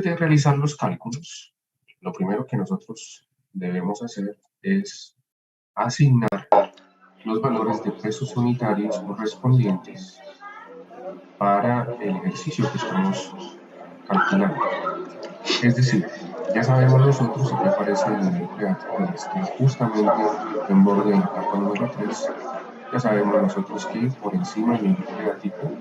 De realizar los cálculos, lo primero que nosotros debemos hacer es asignar los valores de pesos unitarios correspondientes para el ejercicio que estamos calculando. Es decir, ya sabemos nosotros aquí aparece el nivel freático y está justamente en borde de la capa número 3. Ya sabemos nosotros que por encima del nivel freático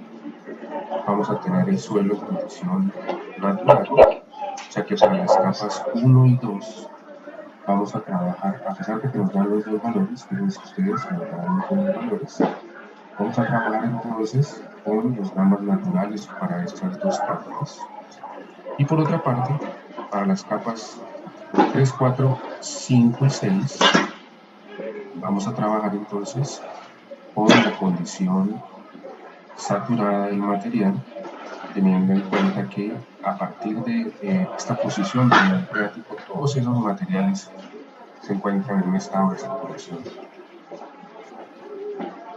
vamos a tener el suelo en condición natural, ya que para las capas 1 y 2 vamos a trabajar, a pesar de que nos dan los dos valores, fíjense ustedes, nos dan los dos valores, vamos a trabajar entonces con los gamas naturales para estas dos capas. Y por otra parte, para las capas 3, 4, 5 y 6, vamos a trabajar entonces con la condición saturada del material, teniendo en cuenta que a partir de esta posición del nivel freático, todos esos materiales se encuentran en un estado de saturación.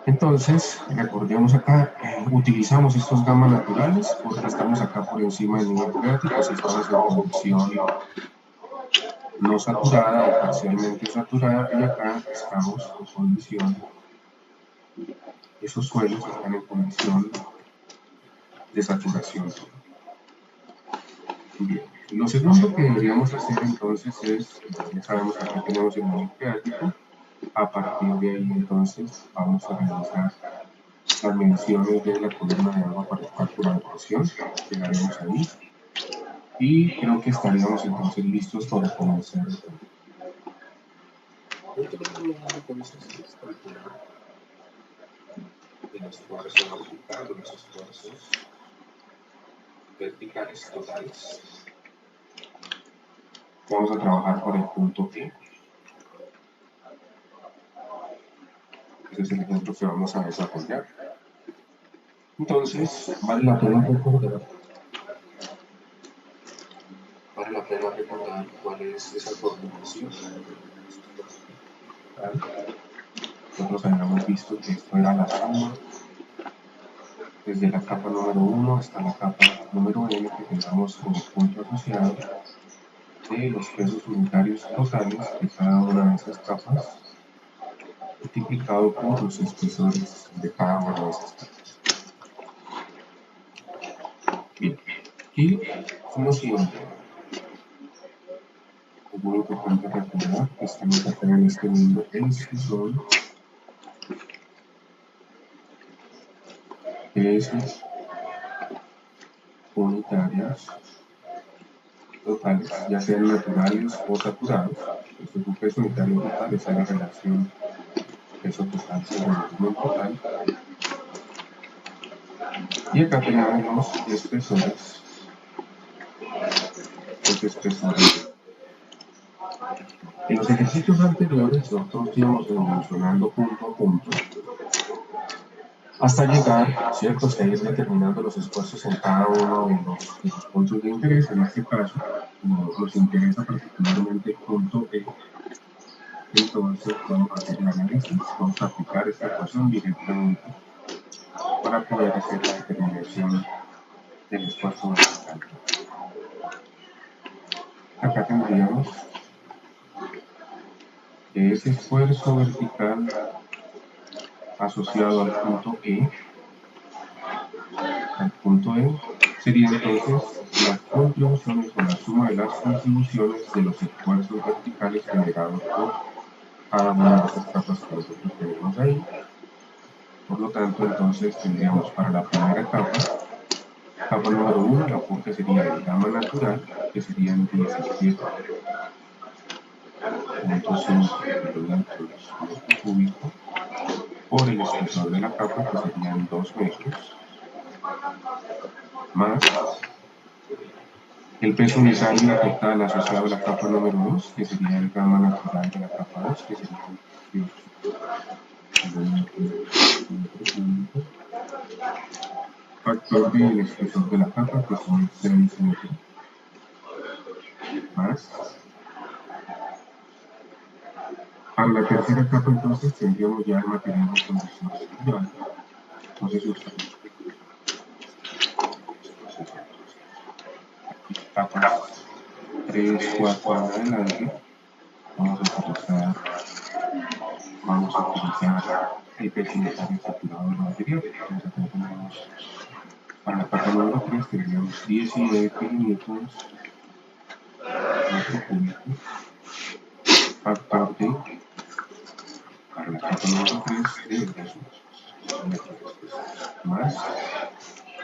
Entonces, recordemos acá, utilizamos estos gamas naturales porque estamos acá por encima del nivel freático, si estamos en condición no saturada o parcialmente saturada, y acá estamos en condición, esos suelos están en condición de saturación. Bien, lo segundo que deberíamos hacer entonces es, ya sabemos que acá tenemos el nivel freático, a partir de ahí entonces vamos a realizar las mediciones de la columna de agua para el cálculo de presión, llegaremos ahí, y creo que estaríamos entonces listos para comenzar. El esfuerzo vertical o los esfuerzos verticales totales. Vamos a trabajar por el punto E. Ese es el ejemplo que vamos a desarrollar. Entonces, vale la pena recordar cuál es esa formulación. Nosotros habíamos visto que esto era la suma desde la capa número 1 hasta la capa número n que tengamos como punto asociado de los pesos unitarios totales de cada una de esas capas, multiplicado por los espesores de cada una de esas capas. Bien, y como siempre, es muy importante recordar que estamos acá en este mundo espesor, pesos unitarios totales, ya sean naturales o saturados. Esto es un peso unitario total, esa es la relación peso total sobre volumen total. Y acá tenemos los espesores. Los espesores. En los ejercicios anteriores nosotros íbamos evolucionando punto a punto hasta llegar, ¿cierto?, hasta ir determinando los esfuerzos en cada uno de los puntos de interés. En este caso, nos interesa particularmente el punto E. Entonces vamos a hacer el análisis, vamos a aplicar esta ecuación directamente para poder hacer la determinación del esfuerzo vertical. Acá tendríamos que ese esfuerzo vertical asociado al punto E sería entonces las contribuciones o la suma de las contribuciones de los esfuerzos verticales generados por cada una de esas capas que nosotros tenemos ahí. Por lo tanto, entonces tendríamos para la primera capa número 1, el aporte sería el gamma natural, que serían 17.5 kilonewtons metro cúbico, por el espesor de la capa, que serían 2 metros, más el peso unitario total asociado a la capa número 2, que sería el gamma natural de la capa 2, que serían 18 kilonewtons metro cúbico, factor del espesor de la capa, que son 6 metros, más. Para la tercera capa entonces tendríamos ya el material en condición saturada. Entonces aquí está capas 3, 4 en adelante, vamos a utilizar el peso unitario estipulado en lo anterior. Entonces acá tenemos, para la capa número 3 tendríamos 19 kilonewtons metro cúbico, factor de, para la capa número 3 de peso metro más,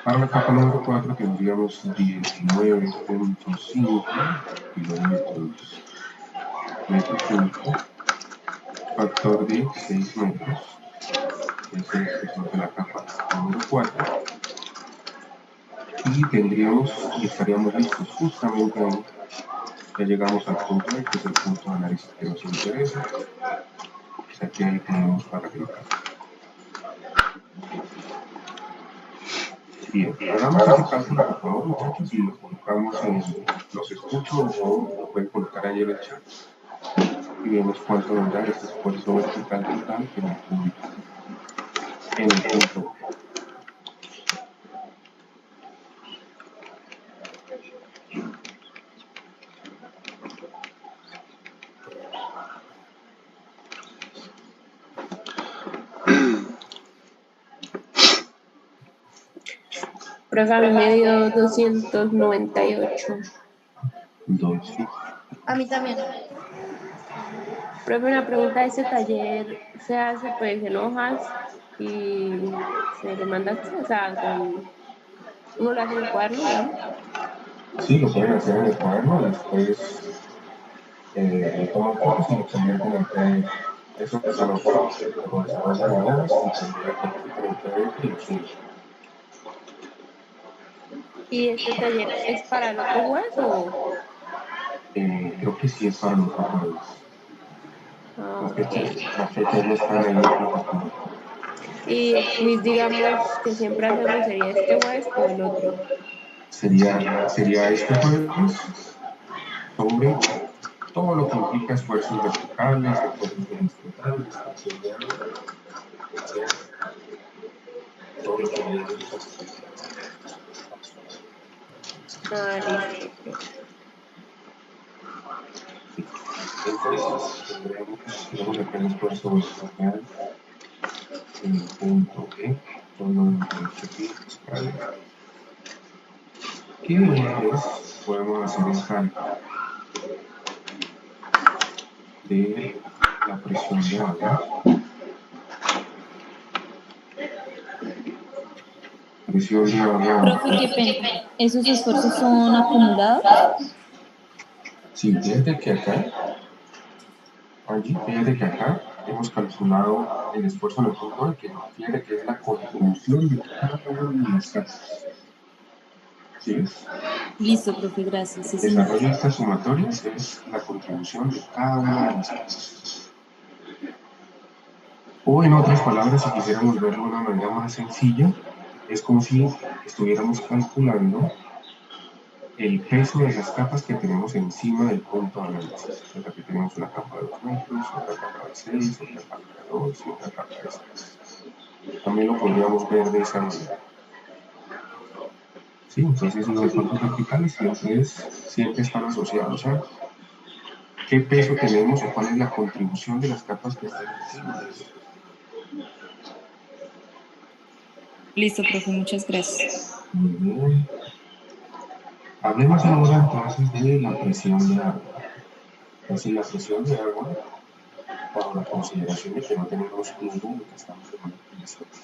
para la capa número 4 tendríamos 19.5 kilonewtons metro cúbico, factor de 6 metros, ese es el espesor de la capa número 4, y estaríamos listos justamente ahí. Ya llegamos al punto E, que es el punto de análisis que nos interesa. Pues aquí ahí tenemos para aplicar. Bien, hagamos ese cálculo por favor, muchachos, y lo colocamos los escucho o lo pueden colocar ahí en el chat. Y vemos cuánto nos da este esfuerzo vertical total que nos ubica en el punto E. Profe, a mí me dio 298. 12. A mí también. Profe, una pregunta, ¿ese taller se hace pues en hojas y se le manda así? O sea, uno lo hace en el cuaderno, digamos? Sí, lo pueden hacer en el cuaderno, después le toman fotos y lo convierten en PDF. Eso es lo desarrollan en hojas y se lo convierten en PDF y lo suben. ¿Y este taller es para el otro jueves o...? Creo que sí es para los otros jueves. Ah, Las ok. fechas no están ahí en la plataforma. Y el quiz, digamos, que siempre hacemos, ¿sería este jueves o el otro? Sería este jueves sobre todo lo que implica esfuerzos verticales, esfuerzos horizontales, presión de agua, todo lo que medimos. Ah, listo, profe. Entonces, tenemos acá el esfuerzo vertical en el punto E, son 98 pascales. Que de una vez podemos hacer el cálculo de la presión de agua. Presión de agua. Profe, qué pena. ¿Esos esfuerzos son acumulados? Sí, fíjate que acá, hemos calculado el esfuerzo en el punto E, que fíjate que es la contribución de cada una de las capas. ¿Sí ves? Listo, profe, gracias. El desarrollo de estas sumatorias es la contribución de cada una de las capas. O en otras palabras, si quisiéramos verlo de una manera más sencilla, es como si estuviéramos calculando el peso de las capas que tenemos encima del punto de análisis. Entonces aquí tenemos una capa de 2 metros, otra capa de 6, otra capa de 2 y otra capa de 6. También lo podríamos ver de esa manera. Sí, entonces los esfuerzos verticales siempre están asociados a qué peso tenemos o cuál es la contribución de las capas que están encima de eso. Listo, profe, muchas gracias. Muy bien. Hablemos ahora entonces de la presión de agua. Entonces la presión de agua, bajo la consideración de que no tenemos flujo, que estamos en una condición de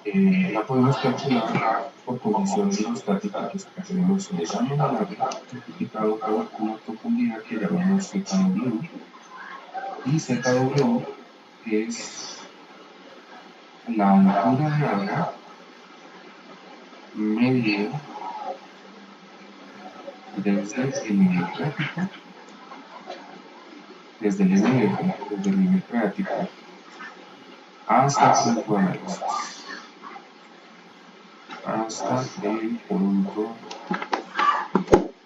equilibrio, la podemos calcular por condición hidrostática, pues acá tenemos el examen al agua multiplicado por una profundidad que llamamos ZW, y ZW es la altura de agua medida desde el nivel freático, desde el nivel freático hasta el punto de análisis. Hasta el punto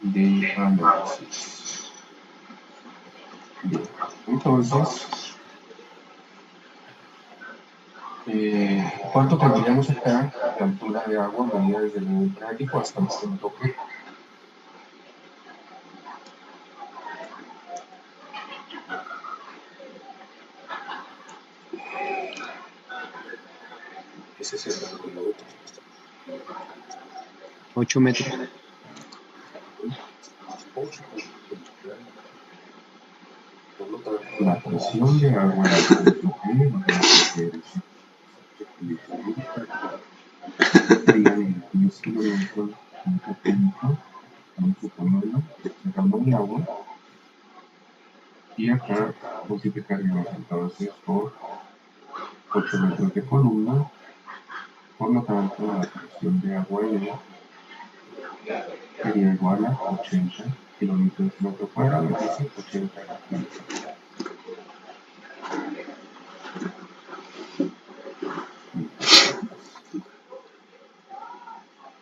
de análisis. Bien, entonces, ¿Cuánto tendríamos acá de altura de agua medida desde el nivel freático hasta un punto P? Ese es el valor de la otra. 8 metros. 8. Por lo tanto, la presión de agua en el punto P va a ser sería de 10 kilómetros punto cúbico, estamos suponiendo, sacando el agua, y acá multiplicaríamos entonces por 8 metros de columna, por lo tanto la presión de agua en él sería igual a 80 kilómetros por metro cuadrado, es decir, 80 kilómetros.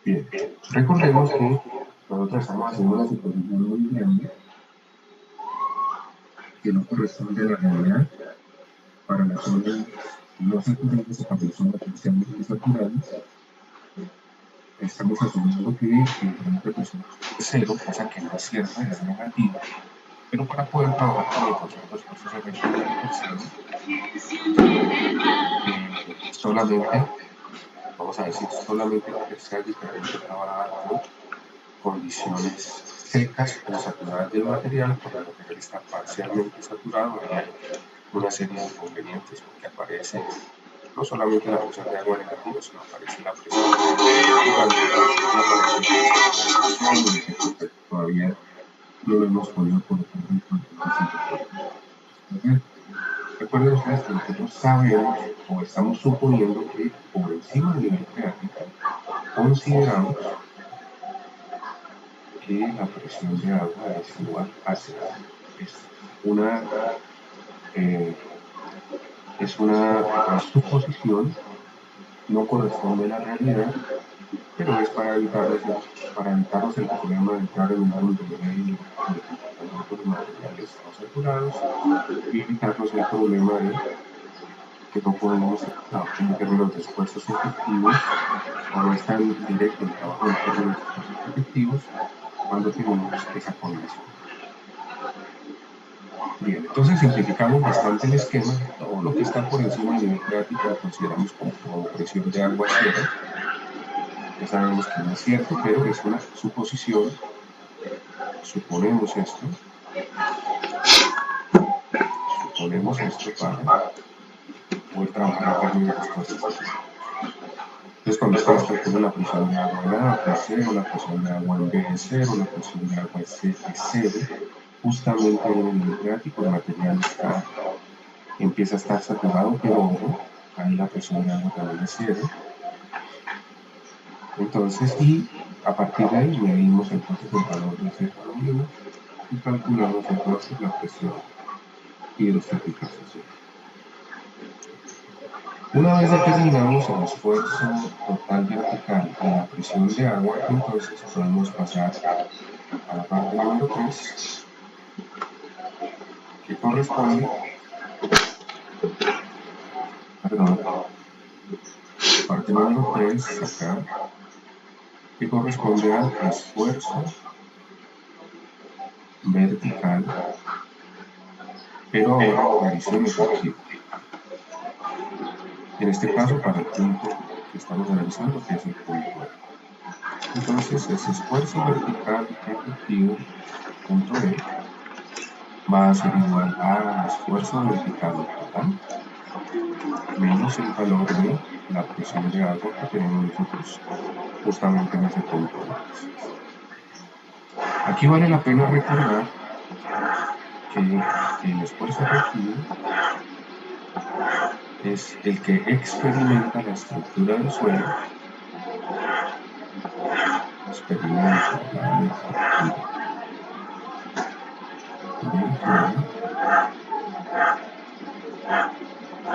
Bien, recordemos que nosotros estamos haciendo una suposición muy grande que no corresponde a la realidad para las zonas no saturadas o para las zonas parcialmente saturadas. Estamos asumiendo que el producto de presión es cero, cosa que no es cierta, es negativa, pero para poder trabajar con el concepto de esfuerzos efectivos de presión, solamente, vamos a decir, solamente que sea diferente trabajar con condiciones secas o saturadas del material, cuando el material está parcialmente saturado, hay una serie de inconvenientes porque aparece no solamente la presión de agua negativa, sino aparece la presión de todavía no lo hemos podido colocar en cuanto. Recuerden ustedes que nosotros sabemos o estamos suponiendo que por encima del nivel freático consideramos que la presión de agua es igual a cero. Es una suposición, no corresponde a la realidad, pero es para evitarnos el problema de entrar en un mundo de comportamientos materiales no saturados y evitarnos el problema de que no podemos trabajar en términos de esfuerzos efectivos o no es tan directo el trabajo en términos de esfuerzos efectivos cuando tenemos esa condición. Bien, entonces simplificamos bastante el esquema. Todo lo que está por encima del nivel freático lo consideramos como presión de agua cero. Ya sabemos que no es cierto, pero es una suposición. Suponemos esto para poder trabajar en términos de esfuerzos. Entonces, cuando ustedes calculan la presión de agua en A, que es cero, la presión de agua en B es cero, la presión de agua en C es cero, justamente en el nivel freático el material empieza a estar saturado, pero ojo, ahí la presión de agua también es cero. Entonces, y a partir de ahí medimos entonces el valor de ese valor y calculamos entonces la presión hidrostática asociada. Una vez determinamos el esfuerzo total vertical y la presión de agua, entonces podemos pasar a la parte número 3, que corresponde, parte número 3 acá, que corresponde al esfuerzo vertical, pero ahora medición efectiva. En este caso, para el punto que estamos analizando, que es el punto 9. Entonces, ese esfuerzo vertical efectivo, punto E, va a ser igual al esfuerzo vertical total menos el valor de la presión de agua que tenemos nosotros justamente en ese punto. Aquí vale la pena recordar que el esfuerzo efectivo es el que experimenta la estructura del suelo,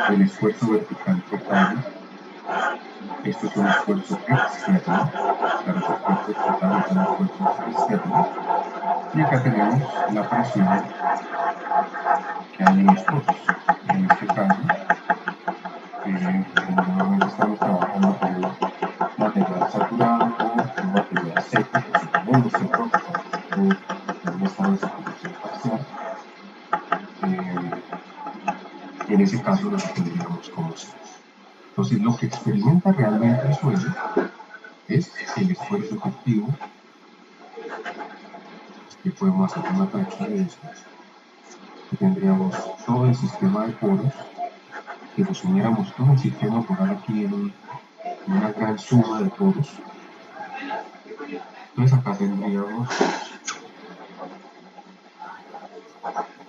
el esfuerzo vertical total. Esto es un esfuerzo externo, para los esfuerzos totales son esfuerzos externos, y acá tenemos la presión que hay en los poros. En este caso, tenemos ejemplo, podemos estar en situación parcial. En ese caso lo tendríamos como C. Entonces, lo que experimenta realmente el suelo es el esfuerzo efectivo. Que podemos hacer una tacha de esto. Tendríamos todo el sistema de poros. Que resumiéramos todo el sistema polar aquí en una gran suma de poros. Entonces acá tendríamos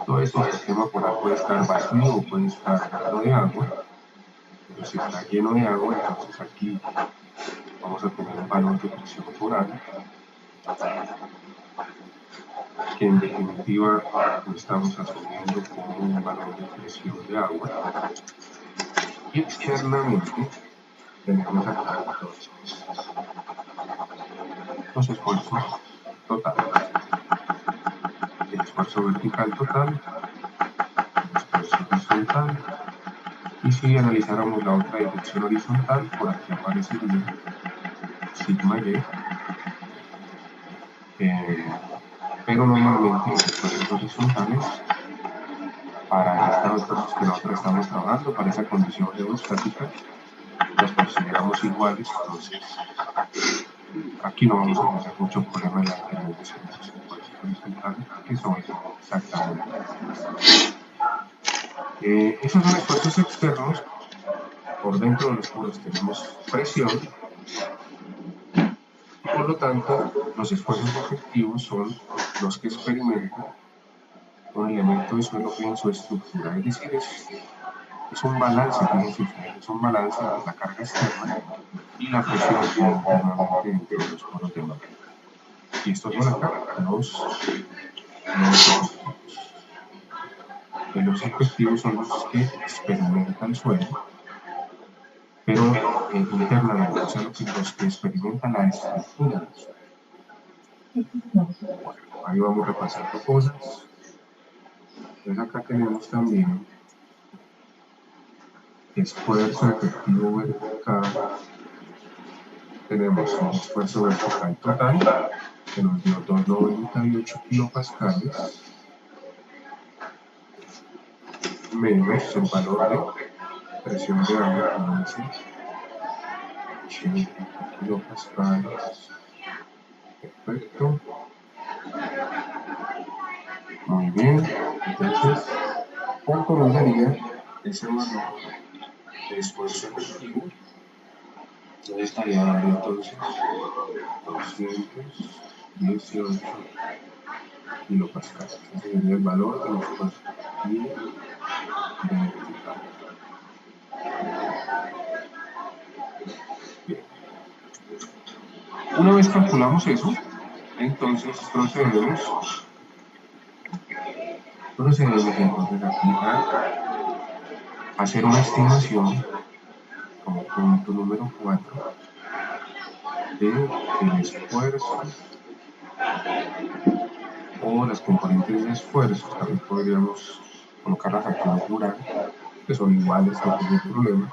todo este sistema polar puede estar vacío o puede estar lleno de agua. Pero si está lleno de agua, entonces aquí vamos a tener un valor de presión polar que en definitiva lo estamos asumiendo como un valor de presión de agua. Y externamente tenemos acá entonces los esfuerzos totales. El esfuerzo vertical total, el esfuerzo horizontal, y si analizáramos la otra dirección horizontal, por aquí aparecería sigma y, pero normalmente los esfuerzos horizontales para estos esfuerzos que nosotros estamos trabajando, para esa condición geostática, los consideramos iguales. Entonces aquí no vamos a tener mucho problema en la determinación de los esfuerzos horizontales, que son exactamente esos son esfuerzos externos. Por dentro de los poros tenemos presión y por lo tanto los esfuerzos efectivos son los que experimentan un elemento de suelo en su estructura. Es decir, es un balance, es un balance entre la carga externa y la presión que hay internamente dentro de los poros de magma. Y estos son acá los efectivos. Los efectivos son los que experimentan el suelo, pero internamente, o sea, los que experimentan la estructura del suelo. Bueno, ahí vamos repasando cosas. Entonces acá tenemos también esfuerzo efectivo vertical. Tenemos un esfuerzo vertical total que nos dio 298 kilopascales menos el valor de presión de agua, como dice, 80 kilopascales. Perfecto. Muy bien. Entonces, ¿cuánto nos daría ese valor de esfuerzo efectivo? Yo estaría dando entonces 218 kilopascales. Ese sería el valor del esfuerzo efectivo vertical. Bien. Una vez calculamos eso, entonces procedemos entonces aquí a hacer una estimación como punto número 4 del esfuerzo o las componentes de esfuerzos. También podríamos colocarlas aquí en plural, que son iguales, no tiene problema.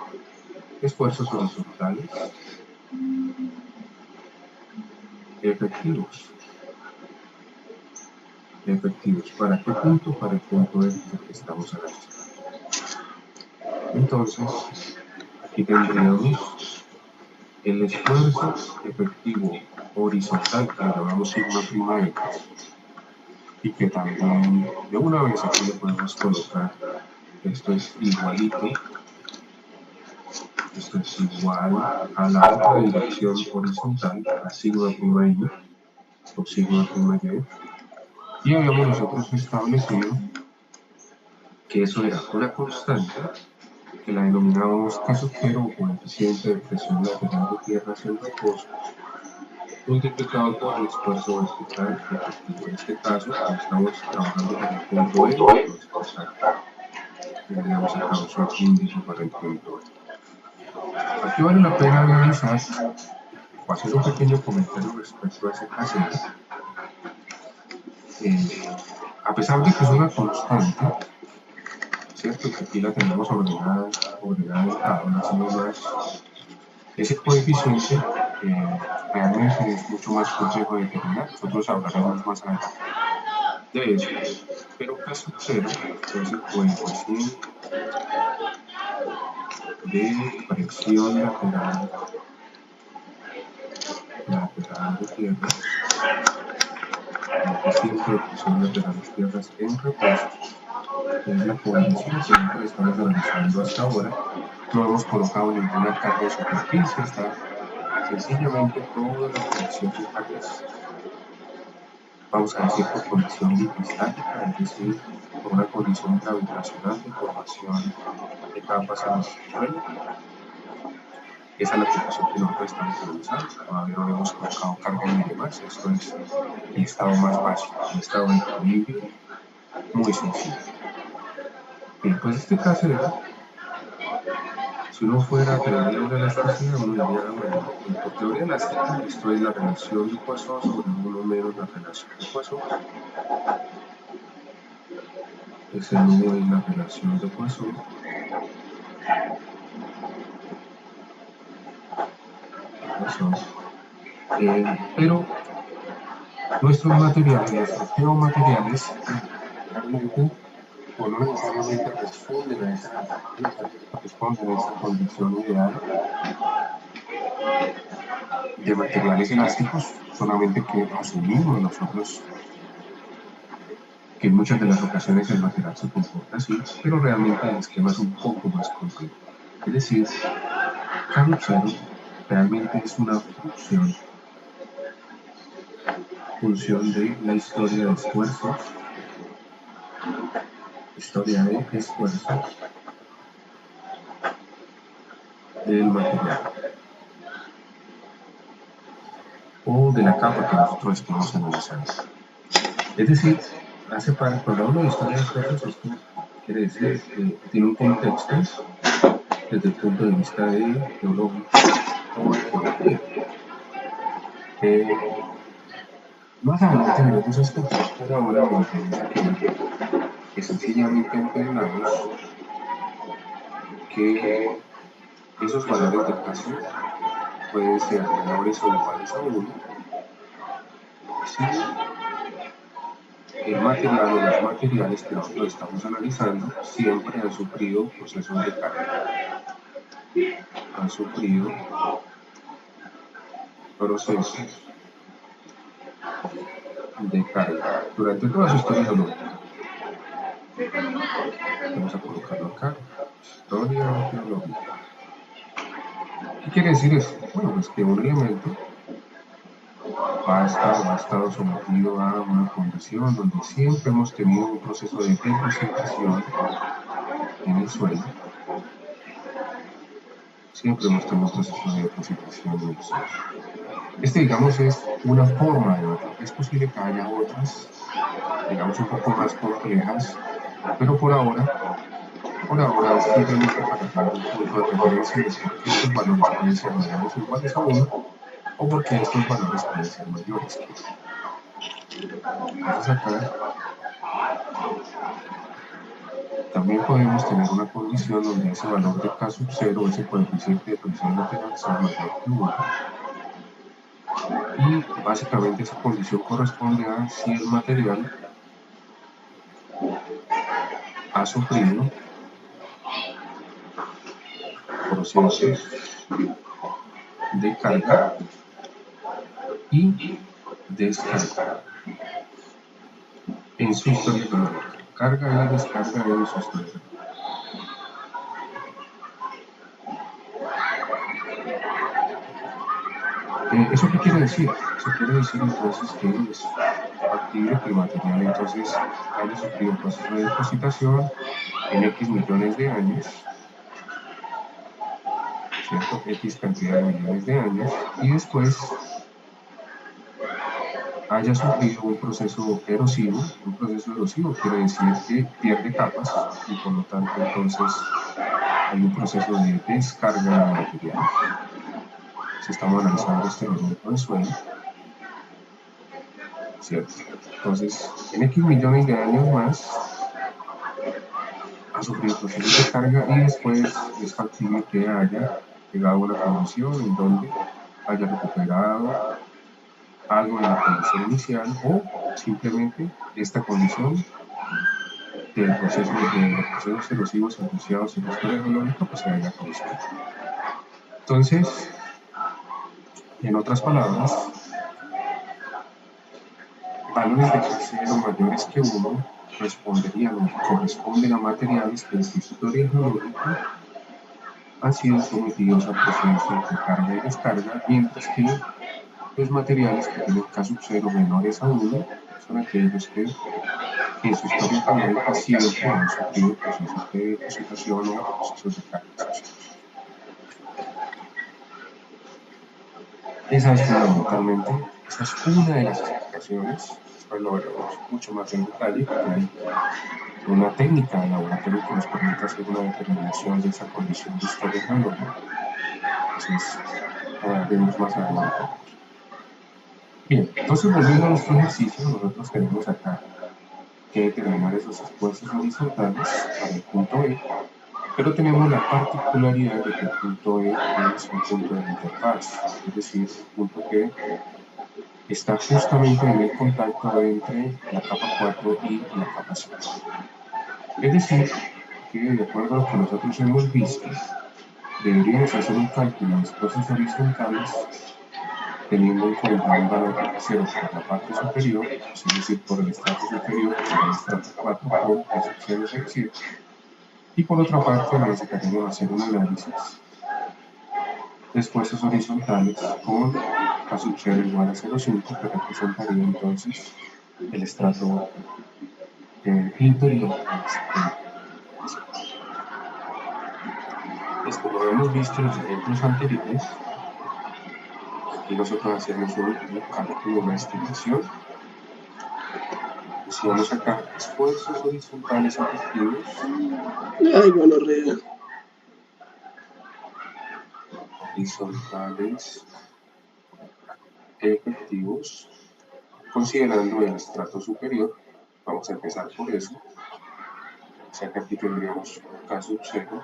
Esfuerzos horizontales efectivos. ¿Para qué punto? Para el punto del que estamos analizando. Entonces, aquí tendríamos el esfuerzo efectivo horizontal, que lo llamamos sigma prima X, y que también de una vez aquí le podemos colocar, esto es igualito, esto es igual a la otra dirección horizontal, a sigma prima Y o sigma prima Y, y habíamos nosotros establecido que eso era una constante que la denominábamos K0 o coeficiente de presión lateral de tierra hacia el reposo, multiplicado por el esfuerzo vertical efectivo. En este caso, como estamos trabajando con el punto E, entonces tendríamos acá un swap índice para el punto E. Aquí vale la pena analizar o hacer un pequeño comentario respecto a ese K0. A pesar de que es una constante, ¿cierto? Que aquí la tenemos ordenada en tablas y demás, ese coeficiente realmente es mucho más complejo de determinar. Nosotros hablaremos más adelante de eso. Pero caso cero es el coeficiente de presión lateral de tierras, coeficiente de presión lateral de tierras en reposo, que es la condición que nosotros estamos analizando hasta ahora. No hemos colocado ninguna carga de superficie, está sencillamente toda la condición de cargas, vamos a decir por condición litostática, es decir, por una condición gravitacional de formación de capas en el suelo. Esa es la aplicación que nosotros estamos analizando. Todavía no hemos colocado carga en demás. Esto es el estado más básico, el estado de equilibrio muy sencillo. Bien, pues este caso era, si uno fuera a teoría de la elasticidad, uno diría, bueno, por teoría elástica, esto es la relación de Poisson sobre 1 menos la relación de Poisson. Ese número es la relación de Poisson. Pero nuestros materiales, nuestros geomateriales, realmente o no necesariamente responden a esta condición ideal de materiales elásticos, solamente que asumimos nosotros que en muchas de las ocasiones el material se comporta así, pero realmente el esquema es un poco más complejo. Es decir, Carnot cero realmente es una función de la historia de esfuerzos, del material o de la capa que nosotros estamos analizando. Es decir, cuando hablo de historia de esfuerzos, esto quiere decir que tiene un contexto desde el punto de vista de geológico o de geología. Más adelante veremos esto, pero ahora me interesa que sencillamente entendamos que esos valores de caso pueden ser menores o iguales a 1 si el material o los materiales que nosotros estamos analizando siempre han sufrido procesos de carga, han sufrido procesos de carga durante toda su historia geológica. Vamos a colocarlo acá, historia geológica. ¿Qué quiere decir eso? Bueno, pues que un elemento ha estado sometido a una condición donde siempre hemos tenido un proceso de depositación en el suelo. Siempre hemos tenido un proceso de depositación en el suelo. Digamos, es una forma de verlo. Es posible que haya otras, digamos, un poco más complejas, pero por ahora simplemente para tener un punto de referencia de por qué estos valores pueden ser menores o iguales a 1 o porque estos valores pueden ser mayores que 1. Entonces acá también podemos tener una condición donde ese valor de K sub 0, ese coeficiente de presión lateral, sea mayor que 1. Y básicamente esa condición corresponde a si el material ha sufrido procesos de carga y descarga en su historia geológica. Carga y descarga en su historia geológica. ¿Eso qué quiere decir? Eso quiere decir entonces que es factible que el material entonces haya sufrido un proceso de depositación en X millones de años, ¿cierto? X cantidad de millones de años, y después haya sufrido un proceso erosivo. Un proceso erosivo quiere decir que pierde capas y por lo tanto entonces hay un proceso de descarga de material. Si estamos analizando este elemento del suelo, ¿cierto? Entonces, en X millones de años más, ha sufrido procesos de carga y después es factible que haya llegado a una condición en donde haya recuperado algo de la condición inicial o simplemente esta condición de los procesos erosivos asociados a la historia geológica pues se haya causado. Entonces, en otras palabras, valores de crecimiento mayores que 1 corresponden a materiales que en su historia geológica han sido sometidos al proceso de carga y descarga, mientras que los materiales que tienen K0 menores a 1 son aquellos que en su historia geológica siempre han sufrido procesos de depositación o procesos de carga. Esa es fundamentalmente, esa es una de las explicaciones, después lo veremos mucho más en detalle, porque hay una técnica de laboratorio que nos permite hacer una determinación de esa condición de historia geológica. Entonces, veremos más adelante. Bien, entonces volviendo a nuestro ejercicio, nosotros tenemos acá que determinar esos esfuerzos horizontales para el punto E, pero tenemos la particularidad de que el punto E es un punto de interfaz, es decir, un punto que está justamente en el contacto entre la capa 4 y la capa 5. Es decir, que de acuerdo a lo que nosotros hemos visto, deberíamos hacer un cálculo de esfuerzos horizontales teniendo en cuenta un valor de 0 por la parte superior, es decir, por el estrato superior, que será el estrato 4 por K sub 0 es 7, y por otra parte necesitaremos hacer un análisis de esfuerzos horizontales con K sub 0 igual a 0,5, que representaría entonces el estrato inferior al pues como hemos visto en los ejemplos anteriores, aquí nosotros hacemos un cálculo, una estimación. Decíamos acá, esfuerzos horizontales efectivos. Ay, gonorrea. Horizontales efectivos, considerando el estrato superior. Vamos a empezar por eso. O sea que aquí tendríamos un K sub 0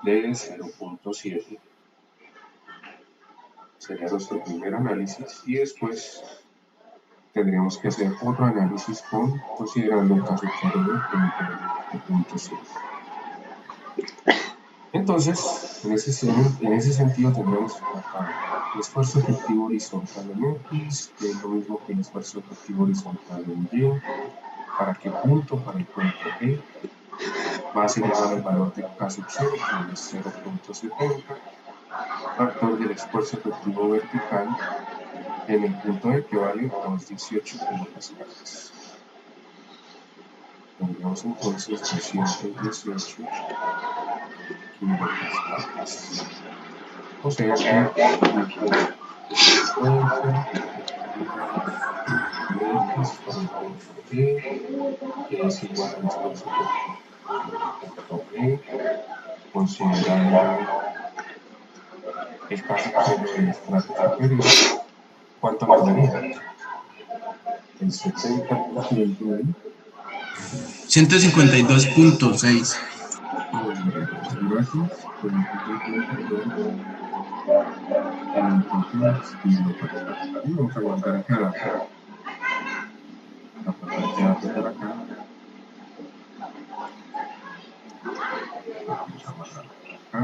de 0,7. Sería nuestro primer análisis y después tendríamos que hacer otro análisis considerando un K sub 0 de 0,7. Entonces, en ese sentido tendremos acá el esfuerzo efectivo horizontal en X, que es lo mismo que el esfuerzo efectivo horizontal en Y. ¿Para qué punto? Para el punto E. Va a ser igual al valor de K sub 0, que es 0,70, factor del esfuerzo efectivo vertical en el punto E, que vale 218 kilopascales. Tendríamos entonces 218 kilopascales. O sea que X para el punto E, que es igual al esfuerzo efectivo E, considerando el caso del estrato superior, ¿cuánto nos daría? El 70% de 152.6. Gracias. Vamos a guardar acá la parte por acá. Vamos a guardar acá.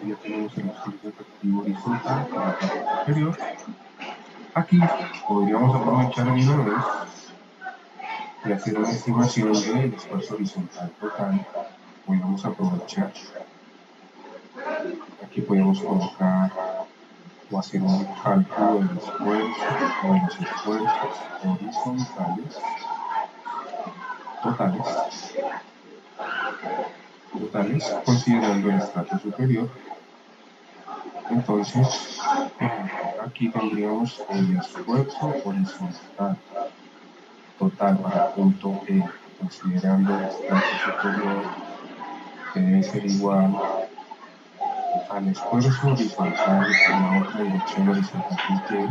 Ya tenemos el esfuerzo efectivo horizontal para la parte superior. Aquí podríamos aprovechar una vez y hacer una estimación del esfuerzo horizontal total. Podemos aprovechar. Aquí podemos colocar o hacer un cálculo del esfuerzo o de los esfuerzos horizontales totales considerando el estrato superior. Entonces, aquí tendríamos el esfuerzo horizontal total para el punto E, considerando el estrato superior, que debe ser igual al esfuerzo horizontal en la otra dirección horizontal que E.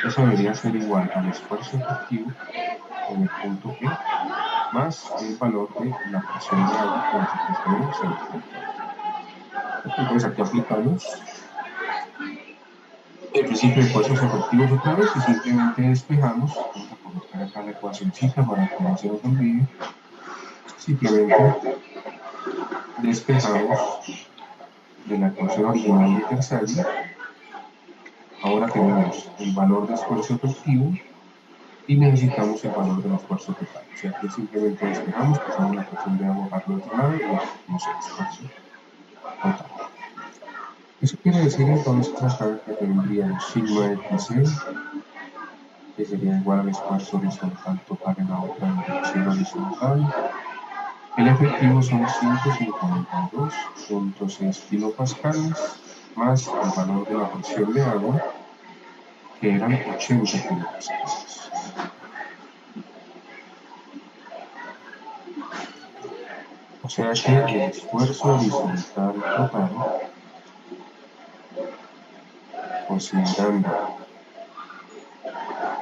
Eso debería ser igual al esfuerzo efectivo en el punto E más el valor de la presión de agua que nosotros tenemos en el control. Entonces aquí aplicamos el principio de esfuerzos efectivos otra vez y simplemente despejamos. Vamos a colocar acá la ecuacióncita para que no se nos olvide. Simplemente despejamos de la ecuación original de Terzaghi. Ahora tenemos el valor de esfuerzo efectivo y necesitamos el valor del esfuerzo total. O sea que simplemente despejamos, pasamos la presión de agua al otro lado y obtenemos el esfuerzo total. Eso quiere decir entonces acá que tendríamos sigma xl, que sería igual al esfuerzo horizontal total en la otra dirección horizontal. El efectivo son 152.6 kilopascales más el valor de la presión de agua, que eran 80 kilopascales. O sea que el esfuerzo horizontal total, considerando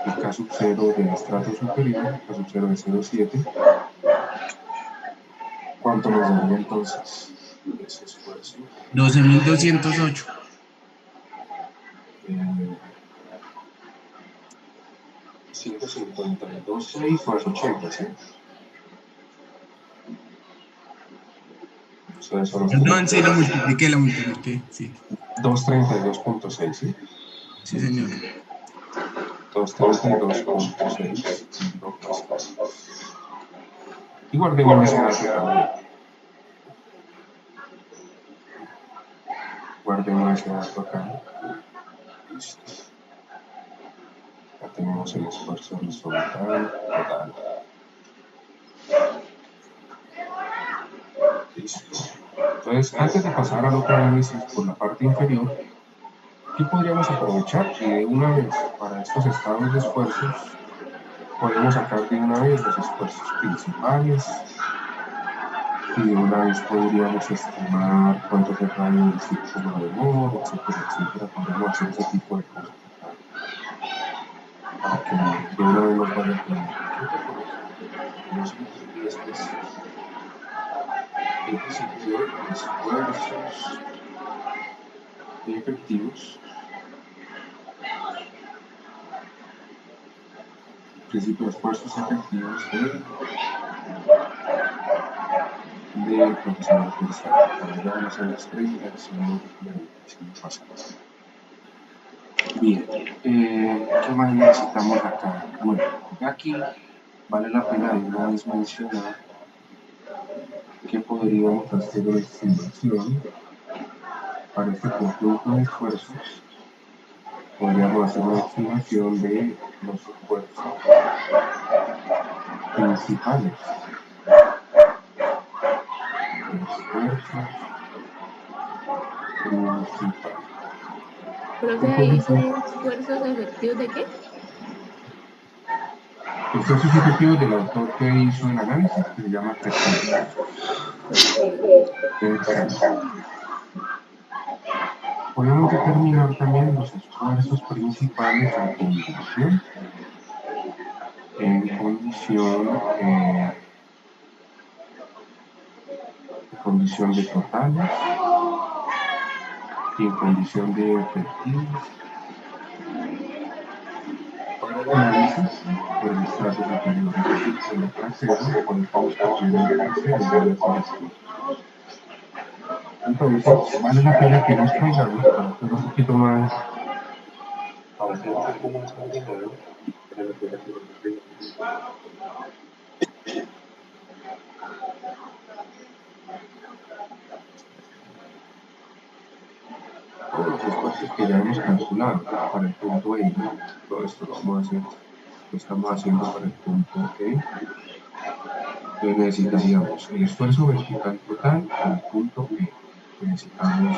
el K sub 0 del estrato superior, K sub 0 de 0,7, ¿cuánto nos daría entonces ese esfuerzo? 12.208. 152.6 más 80, ¿sí? O sea, eso nos Perdón, sí, lo multipliqué, sí. 232.6, ¿sí? Sí, señor. 232.6 kilopascales. Y guardemos ese dato también. Guardemos ese dato acá. Listo. Ya tenemos el esfuerzo horizontal total. Listo. Entonces, antes de pasar al otro análisis por la parte inferior, ¿qué podríamos aprovechar? Y de una vez, para estos estados de esfuerzos, podemos sacar de una vez los esfuerzos principales y de una vez podríamos estimar cuánto es el radio del círculo de Moore, etcétera, etcétera. Podríamos hacer ese tipo de cosas para que de una vez nos vaya entendiendo. No se nos olvide después el principio de esfuerzos efectivos. Principio de esfuerzos efectivos del profesor Terzaghi. Para allá vamos a las 30, el señor Pascal. Bien, ¿qué más necesitamos acá? Bueno, aquí vale la pena de una vez mencionar que podríamos hacer una estimación para este conjunto de esfuerzos. Podríamos hacer una estimación de los esfuerzos principales. Profe, ahí dice esfuerzos efectivos ¿de qué? Esfuerzos efectivos del autor que hizo el análisis, que se llama Terzaghi. Podemos determinar también los esfuerzos principales en condición de totales y en condición de efectivos. Para el análisis por el estrato superior, es decir, con el trasero, colocamos que primero el trasero igual a esto. Entonces, vale la pena que nos traigamos para hacer un poquito más, para hacer un poco más complicado, vale la pena que nos traigamos. Todos los esfuerzos que ya hemos calculado para el punto E, todo esto lo vamos a hacer, lo estamos haciendo para el punto E. Entonces necesitaríamos el esfuerzo vertical total para el punto E. Necesitamos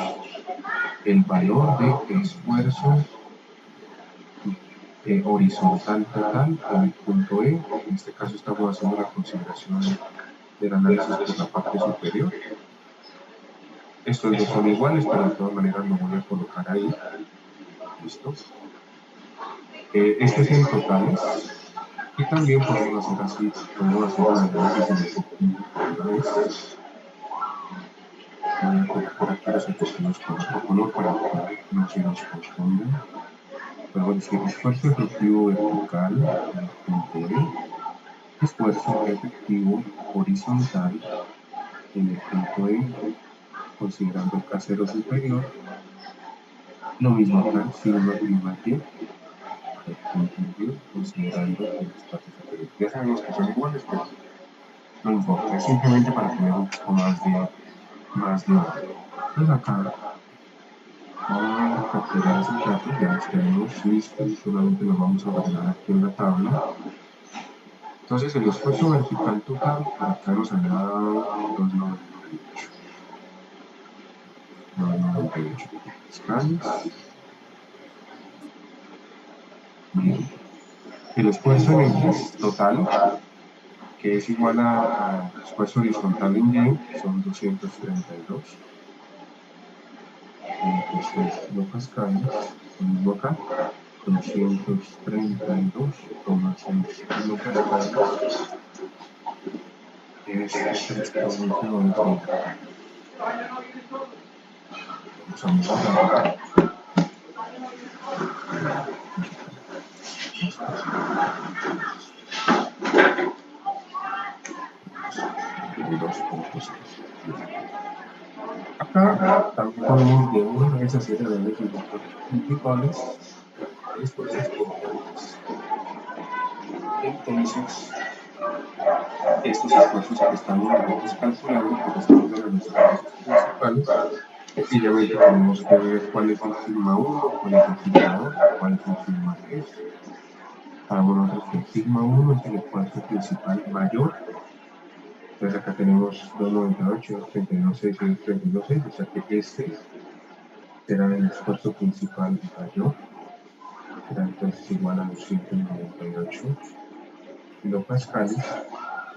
el valor de esfuerzo horizontal total para el punto E. En este caso estamos haciendo la consideración del análisis por la parte superior. Estos dos son iguales, pero de todas maneras lo voy a colocar ahí. ¿Listo? Este es en totales. Y también podemos hacer así, podemos hacer un análisis del efectivo una vez. Voy a colocar aquí los efectivos con otro color para que no se nos confundan. Podemos decir esfuerzo efectivo vertical en el punto E, esfuerzo efectivo horizontal en el punto E, considerando el casero superior. Lo mismo acá, sigma prima Y, el punto B, considerando el espacio superior. Ya sabemos que son iguales, pero no importa, es simplemente para tener un poco más de orden. Entonces acá vamos a capturar esos datos, ya los tenemos listos, solamente los vamos a ordenar aquí en la tabla. Entonces el esfuerzo vertical total, por acá nos ha dado 298. 298 escalas. Bien. El esfuerzo en X total, que es igual a esfuerzo horizontal en Y, son 232. 26 kilopascales, lo mismo acá, 232,6 kilopascales. Este exponente lo vamos a mostrar. Acá también podemos de una vez hacer análisis de esfuerzos principales y esfuerzos totantes. Entonces, estos esfuerzos que estamos nosotros calculando corresponden a los esfuerzos principales. Sencillamente tenemos que ver cuál es el sigma 1, cuál es el sigma 2, cuál es el sigma 3. Sabemos nosotros que el sigma 1 es el esfuerzo principal mayor. Entonces acá tenemos 298, 232,6 y 232,6, o sea que este será el esfuerzo principal mayor. Será entonces igual a los 198 kilopascales.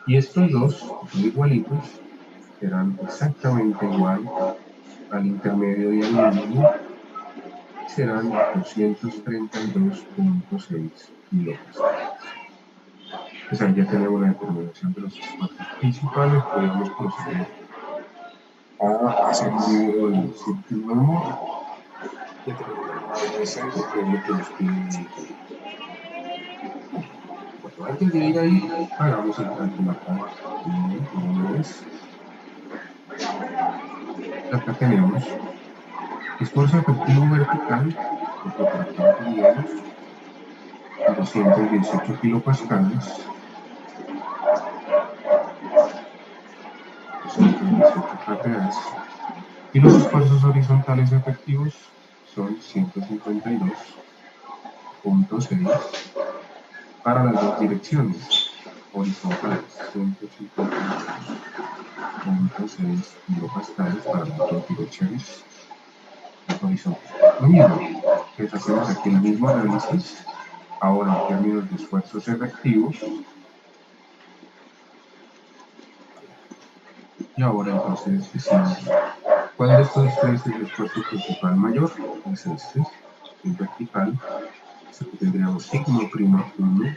Y estos dos, que son igualitos, serán exactamente igual al intermedio y al mínimo, serán 232,6 kilopascales. Pues ahí ya tenemos la determinación de los esfuerzos principales. Podemos proceder a hacer un dibujo del círculo de amor. Ya tenemos la barra de centro, que es lo que nos pide el cálculo. Bueno, antes de ir ahí, hagamos el cálculo acá. Una vez. Acá tenemos esfuerzo efectivo vertical, lo que por acá tendríamos 218 kilopascales, 218 kPa, y los esfuerzos horizontales efectivos son 152,6 para las dos direcciones horizontales, 152,6 kilopascales para las dos direcciones horizontales. Lo mismo, les hacemos aquí el mismo análisis, ahora en términos de esfuerzos efectivos, y ahora entonces decimos, ¿cuál de estos tres es el esfuerzo principal mayor? Es este, el vertical. Aquí tendríamos sigma prima 1,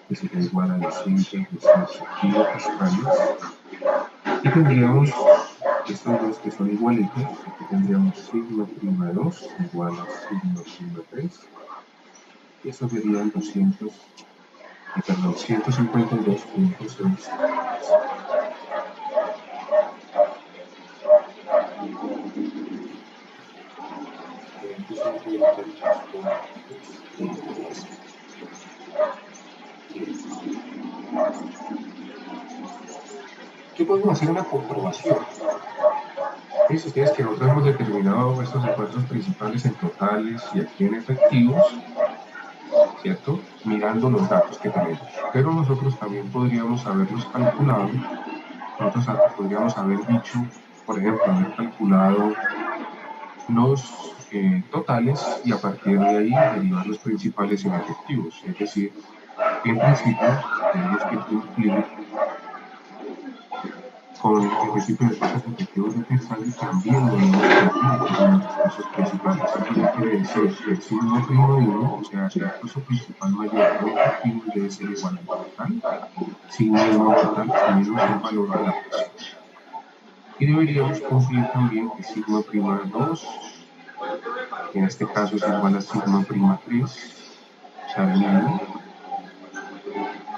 que sería igual a los 118 kilopascales. Y tendríamos estos dos que son igualitos. Aquí tendríamos sigma prima 2 igual a sigma prima 3. Y eso serían 152,6. Aquí podemos hacer una comprobación. Fíjense ustedes que nosotros hemos determinado estos esfuerzos principales en totales y aquí en efectivos, ¿cierto? Mirando los datos que tenemos. Pero nosotros también podríamos haberlos calculado, nosotros podríamos haber dicho, por ejemplo, haber calculado los totales y a partir de ahí derivar los principales en efectivos. Es decir, en principio tenemos que cumplir con el principio de esfuerzos efectivos de pensar y también debemos cumplir con los esfuerzos principales. Simplemente quiere decir que el sigma prima 1, o sea, el esfuerzo principal mayor de efectivos debe ser igual al total, sigma 1 total menos el valor de la presión. Y deberíamos concluir también que sigma prima 2, que en este caso es igual a sigma prima 3, o sea, el mínimo,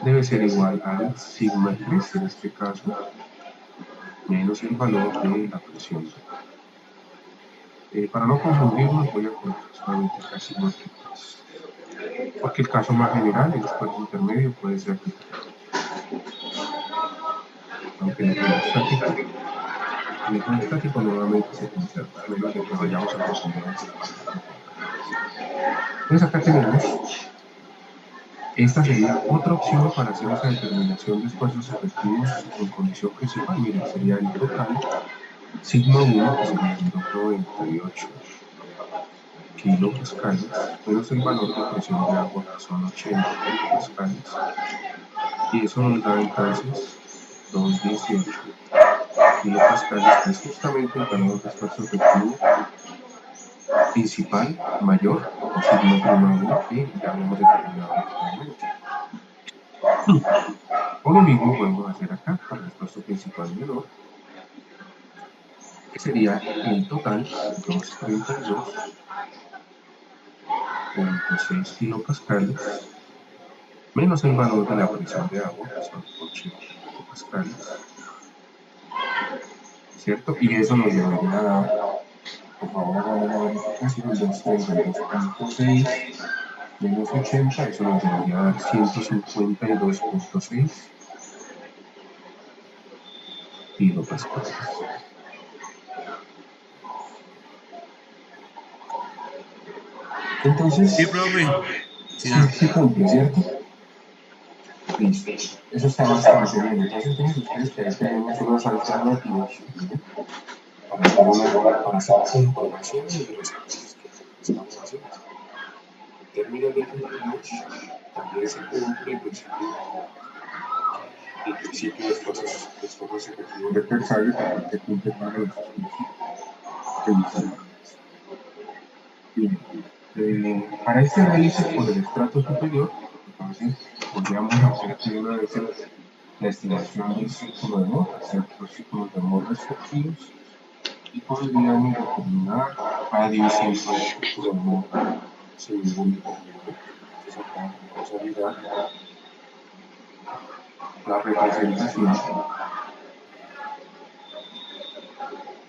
debe ser igual al sigma 3 en este caso, menos el valor de la presión. Para no confundirnos, voy a colocar solamente acá sigma prima 3, porque el caso más general, el esfuerzo intermedio, puede ser diferente. Aunque el electrostático nuevamente se conserva, a menos de que vayamos a profundidad esta parte. Entonces acá tenemos, esta sería otra opción para hacer esa determinación de esfuerzos efectivos en condición principal. Miren, sería el total sigma 1, que sería 0,98 kilopascales, menos el valor de presión de agua, que son 80 kilopascales, y eso nos da entonces 218 kilopascales, que es justamente el valor de esfuerzo efectivo principal mayor, o sigma prima 1, que ya hemos determinado anteriormente. O lo mismo podemos hacer acá para el esfuerzo principal menor, que sería el total 232.6 kilopascales menos el valor de la presión de agua, que son 80 kilopascales, ¿cierto? Y eso nos llevaría a dar, por favor, hagan la verificación, 232.6 menos 80, eso nos llevaría a dar 152.6 kilopascales. Entonces, Sí, profe. Sí, sí cumple, ¿cierto? Listo. Eso está bastante bien. Entonces, fíjense ustedes que ahí tenemos unas alternativas, ¿bien? Para hacer comprobaciones de los ejercicios que estamos haciendo. Términos definitivos, también se cumple el principio de esfuerzos efectivos de Tersaghi, también se cumple para los ejercicios. Bien, para este análisis por el estrato superior, entonces podríamos hacer una vez la estimación del círculo de Mohr, hacer los círculos de Mohr respectivos, y podríamos determinar radio centro del círculo de Mohr sin ningún inconveniente. Entonces acá vamos a mirar la representación.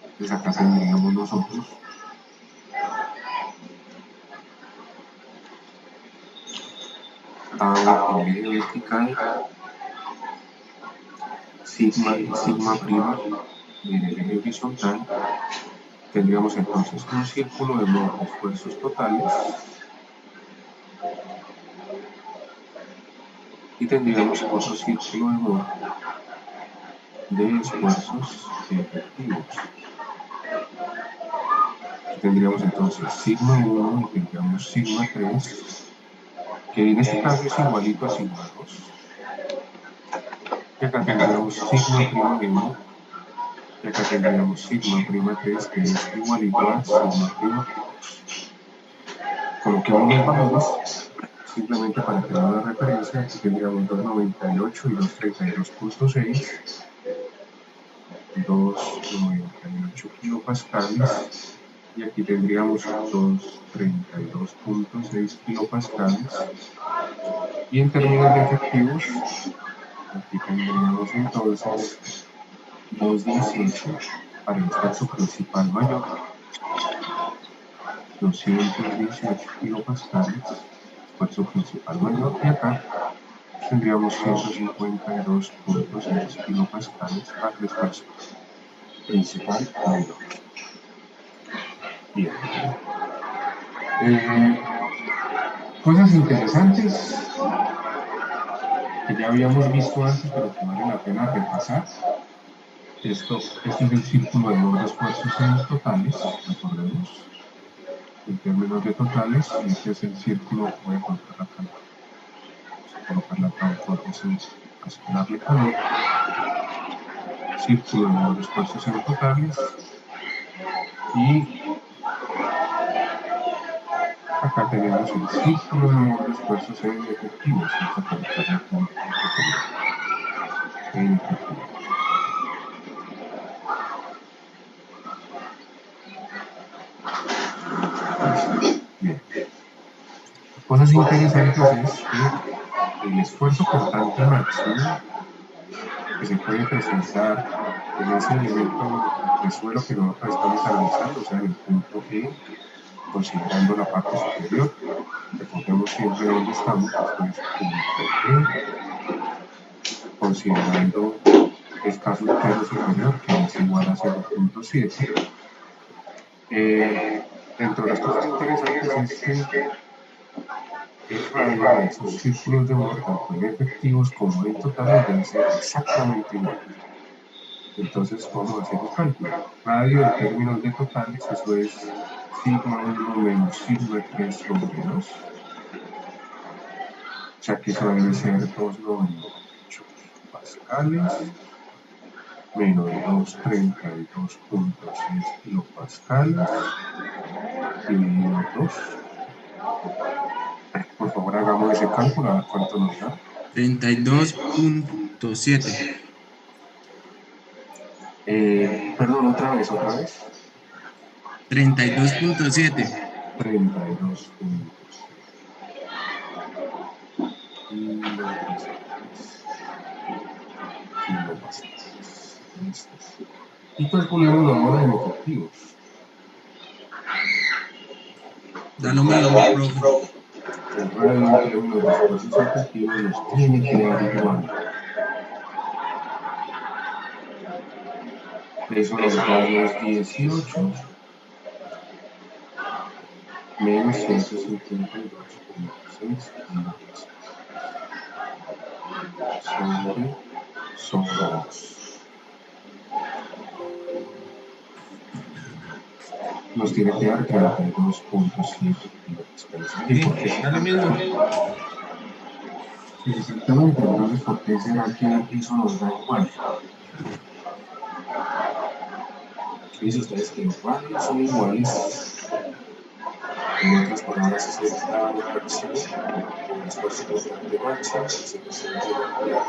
Entonces acá tendríamos nosotros en eje vertical, sigma y sigma prima, y en el eje horizontal tendríamos entonces un círculo de Mohr de esfuerzos totales y tendríamos otro círculo de Mohr de esfuerzos efectivos. Aquí tendríamos entonces sigma 1 y tendríamos sigma 3, que en este caso es igualito a sigma 2. Y acá tendríamos sigma prima 1, y acá tendríamos sigma prima 3, que es igualito a sigma prima 2. Coloquemos los valores simplemente para tener una referencia. Aquí tendríamos 298 y 232.6, 298 kilopascales, y aquí tendríamos 232.6 kilopascales, y en términos de efectivos, aquí tendríamos entonces 218 para el esfuerzo principal mayor, 218 kilopascales, esfuerzo principal mayor, y acá tendríamos 152.6 kilopascales para el esfuerzo principal mayor. Bien. Cosas interesantes que ya habíamos visto antes, pero que vale la pena repasar. Este es el círculo de Mohr de esfuerzos totales, recordemos, en términos de totales, y este es el círculo, voy a colocar acá, asignarle calor, círculo de Mohr de esfuerzos totales, y ahora tenemos el círculo de amor de esfuerzos en efectivos. Vamos a colocarle aquí en efectivos. Bien. Cosas interesantes es que el esfuerzo cortante máximo que se puede presentar en ese elemento de suelo que nosotros estamos analizando, o sea, en el punto E, considerando la parte superior, recordemos siempre dónde estamos, esto es punto E, considerando escaso cero superior, que es igual a 0.7. Dentro de las cosas interesantes es que el radio de esos círculos de amor, tanto en efectivos como en totales, debe ser exactamente igual. Entonces vamos a hacer el cálculo. Radio en términos de totales, eso es sigma 1 menos sigma 3 sobre 2. O sea que eso debe ser 298 pascales menos 232.6 kilopascales dividido 2. Por favor, hagamos ese cálculo, a ver cuánto nos da. 32.7. Perdón, otra vez. 32.7. 32.7 kilopascales. Listo. Y calculemos los modos en efectivos. Da lo mismo, profe. El radio en términos de esfuerzos efectivos nos tiene que dar igual. Eso nos da los 18 menos 152.6 sobre 2. Nos tiene que dar 32.7 kilopascales. ¿Y por qué? Da lo mismo. Exactamente, entonces, ¿por qué será que eso nos da igual? Dicen ustedes que los radios son iguales. En otras palabras, es el grado máximo de un esfuerzo cortante máximo que se presenta en el plano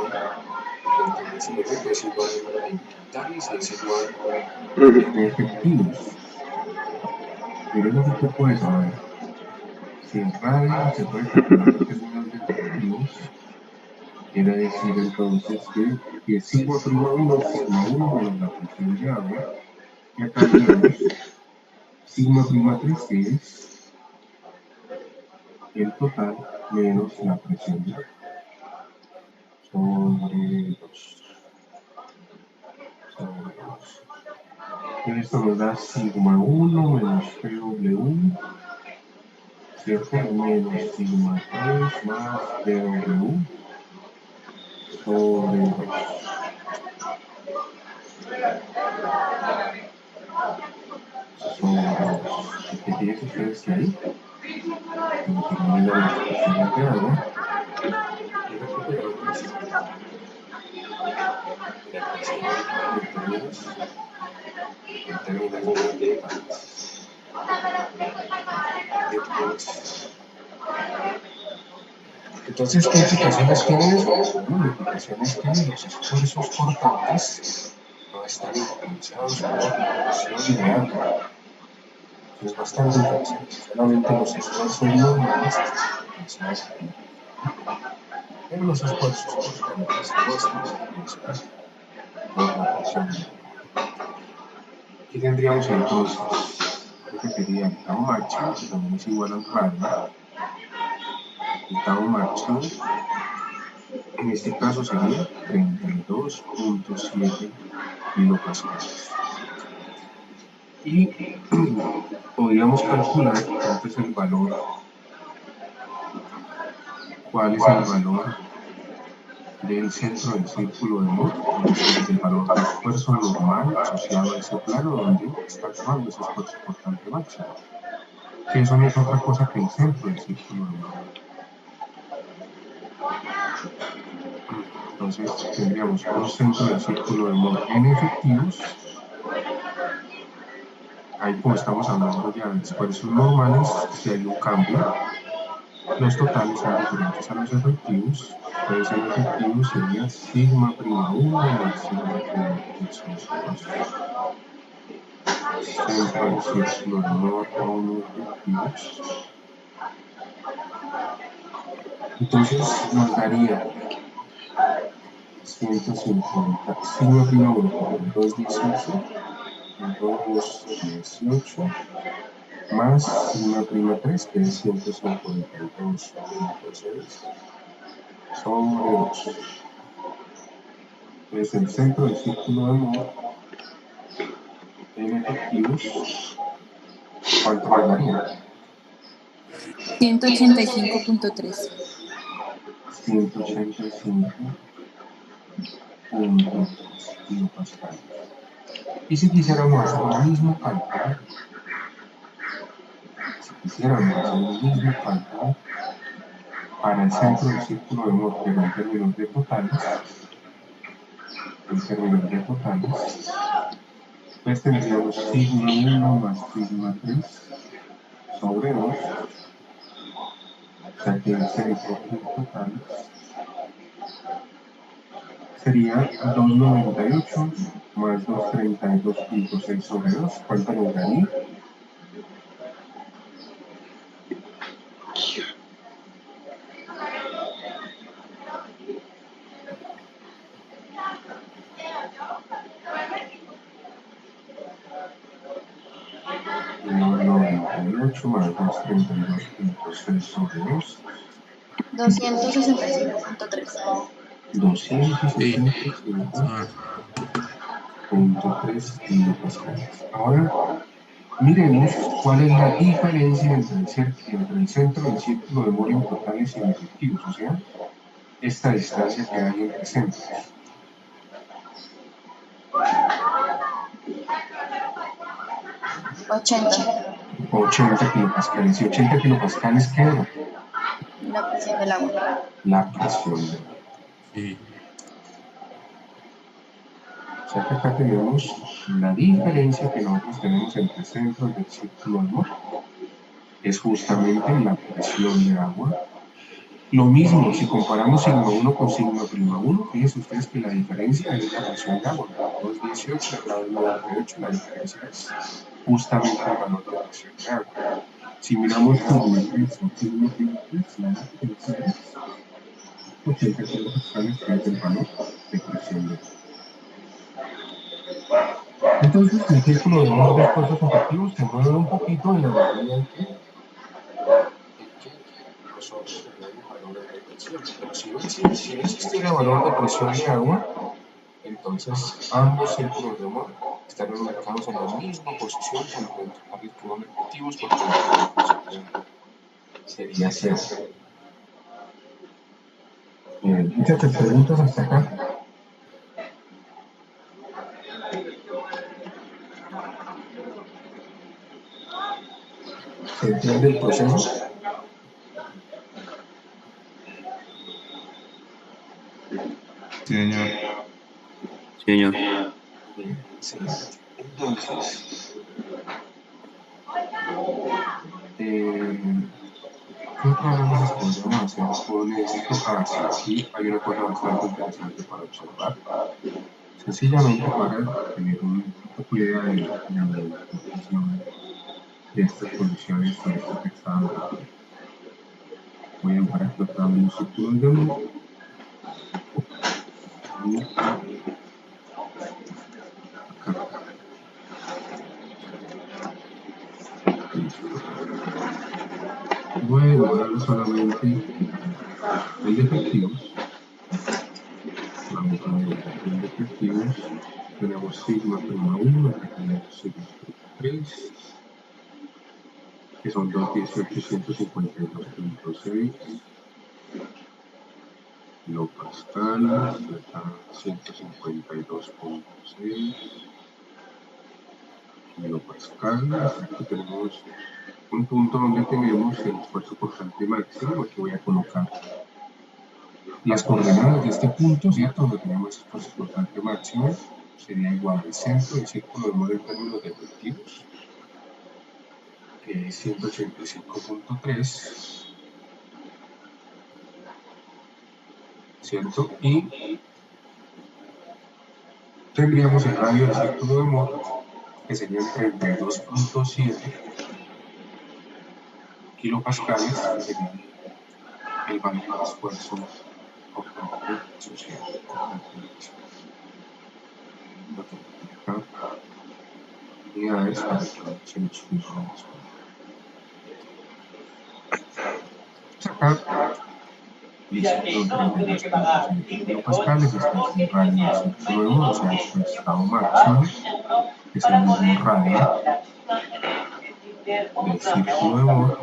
dentro de ese elemento, es igual en totales y es igual en efectivos. Miren lo que usted puede saber. Si el radio se puede calcular en términos de efectivos, quiere decir entonces que sigma prima 1 menos la presión de agua, y acá tenemos sigma prima 3 que es el total menos la presión de agua sobre 2. Y esto nos da sigma 1 menos PW, ¿cierto? Menos sigma 3 más PW sobre 2. Sobre 2. ¿Qué fíjense ustedes que ahí? Como que no hay la multiplicación de agua. Y recuperamos la presión en términos de totales. Entonces, ¿qué implicaciones tiene eso? Bueno, la implicación es que los esfuerzos cortantes no están influenciados por la presión de agua. Es bastante interesante. Solamente los esfuerzos normales están influenciados por la presión. Pero los esfuerzos cortantes no están influenciados por la presión de agua. Aquí tendríamos entonces lo que sería el tau máximo, que también es igual al radio. El tau máximo, en este caso sería 32.7 kilopascales. Y podríamos calcular entonces el valor. ¿Cuál es el valor del centro del círculo de Moore? Es el valor de esfuerzo normal asociado a ese plano donde está actuando ese esfuerzo cortante máximo, que eso no es otra cosa que el centro del círculo de Moore. Entonces tendríamos un centro del círculo de Moore en efectivos ahí como estamos hablando ya de esfuerzos normales, si hay un cambio, los totales son diferentes a los efectivos. Entonces el efectivo sería sigma prima 1 más sigma prima 3 sobre 2. Centro del círculo de unos efectivos. Entonces nos daría 150, sigma prima 1 por 218, 218, más sigma prima 3, que es 152.6 sobre 2. Entonces el centro del círculo de Moore en efectivos, ¿cuánto nos daría? 185.3. 185.3 kilopascales. Y si quisiéramos hacer el mismo cálculo, para el centro del círculo de Moore, pero en términos de totales, pues tendríamos sigma 1 más sigma 3 sobre 2, o sea que el centro en totales sería 298 más 232.6 sobre 2. ¿Cuánto nos daría? No, 98 más 232.6 sobre 2. 265.3. 265.3 kilopascales. Ahora miremos cuál es la diferencia entre el centro del círculo de Moore en totales y en efectivos, o sea, esta distancia que hay entre centros. 80 kilopascales. ¿Y 80 kilopascales qué era? La presión del agua. La presión del agua. Sí. O sea que acá tenemos la diferencia que nosotros tenemos entre centros del círculo de Moore. Es justamente la presión de agua. Lo mismo, si comparamos sigma 1 con sigma prima 1, fíjense ustedes que la diferencia es la presión de agua. 218 al lado de 98, la diferencia es justamente el valor de presión de agua. Si miramos sigma 3 o sigma prima 3, la diferencia es 80 kilopascales, que es el valor de presión de agua. Entonces, el círculo de Moore de esfuerzos efectivos se mueve un poquito en la medida en que nosotros tenemos valores de presión. Pero si no existiera valor de presión de agua, entonces ambos círculos de Moore estarían ubicados en la misma posición, tanto en totales como en efectivos, porque la presión sería cero. Bien, muchas preguntas hasta acá. ¿Se entiende el proceso? Señor. Bien, excelente. Entonces, ¿qué otro análisis podríamos hacer con esto? Aquí hay una cosa bastante interesante para observar. Sencillamente para tener una idea de la movilización de estas condiciones sobre esto que está dando. Voy a para que otra vez los círculos de Moore. Acá. Voy a dibujar solamente el de efectivos. Vamos a dibujar el de efectivos. Tenemos sigma prima 1, acá tenemos sigma prima 3, que son 218.152.6 kilopascales, acá 152.6 kilopascales. Aquí tenemos un punto donde tenemos el esfuerzo constante máximo. Aquí voy a colocar las coordenadas de este punto, ¿cierto? Donde tenemos el esfuerzo constante máximo, sería igual al centro del círculo de Moore en términos de efectivos. 185.3, ¿cierto? Y tendríamos el radio del círculo de Moore, que serían 32.7 kilopascales, que sería el valor de esfuerzo cortante social. Unidades para que se nos fije acá, listo, kilopascales, este es el radio del círculo de Moore, o sea, su estado máximo, que es el mismo radio del círculo de Moore.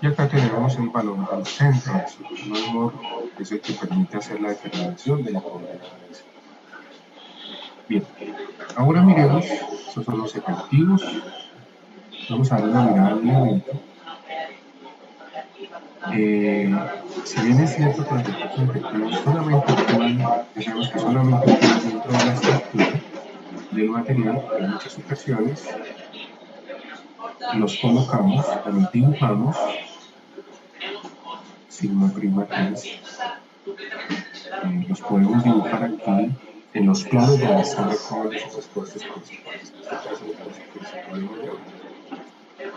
Y acá tenemos el valor del centro del círculo de Moore, que es el que permite hacer la determinación de la coordenada. Bien, ahora miremos, estos son los efectivos. Vamos a darle una mirada al elemento. Si bien es cierto que los efectos efectivos solamente actúan, decíamos que solamente actúan dentro de la estructura del material, en muchas ocasiones los colocamos o los dibujamos sigma prima 3, los podemos dibujar aquí en los planos donde están actuando los esfuerzos principales. En este caso, el esfuerzo principal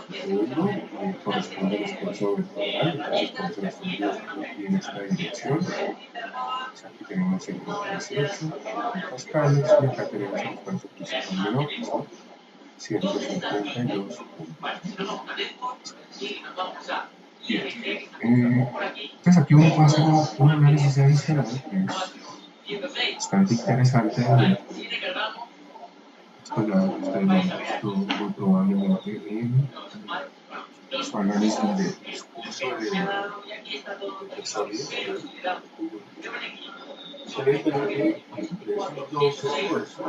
de uno corresponde al esfuerzo vertical, entonces por eso lo estoy dibujando aquí en esta dirección. Pues aquí tenemos el 18 pascales y acá tenemos el esfuerzo principal menor, que son 152. Entonces aquí uno puede hacer un análisis adicional que es bastante interesante de ver. Esto ya ustedes lo han visto muy probablemente en su análisis de su curso de sólidos. Ustedes ven que entre esos dos esfuerzos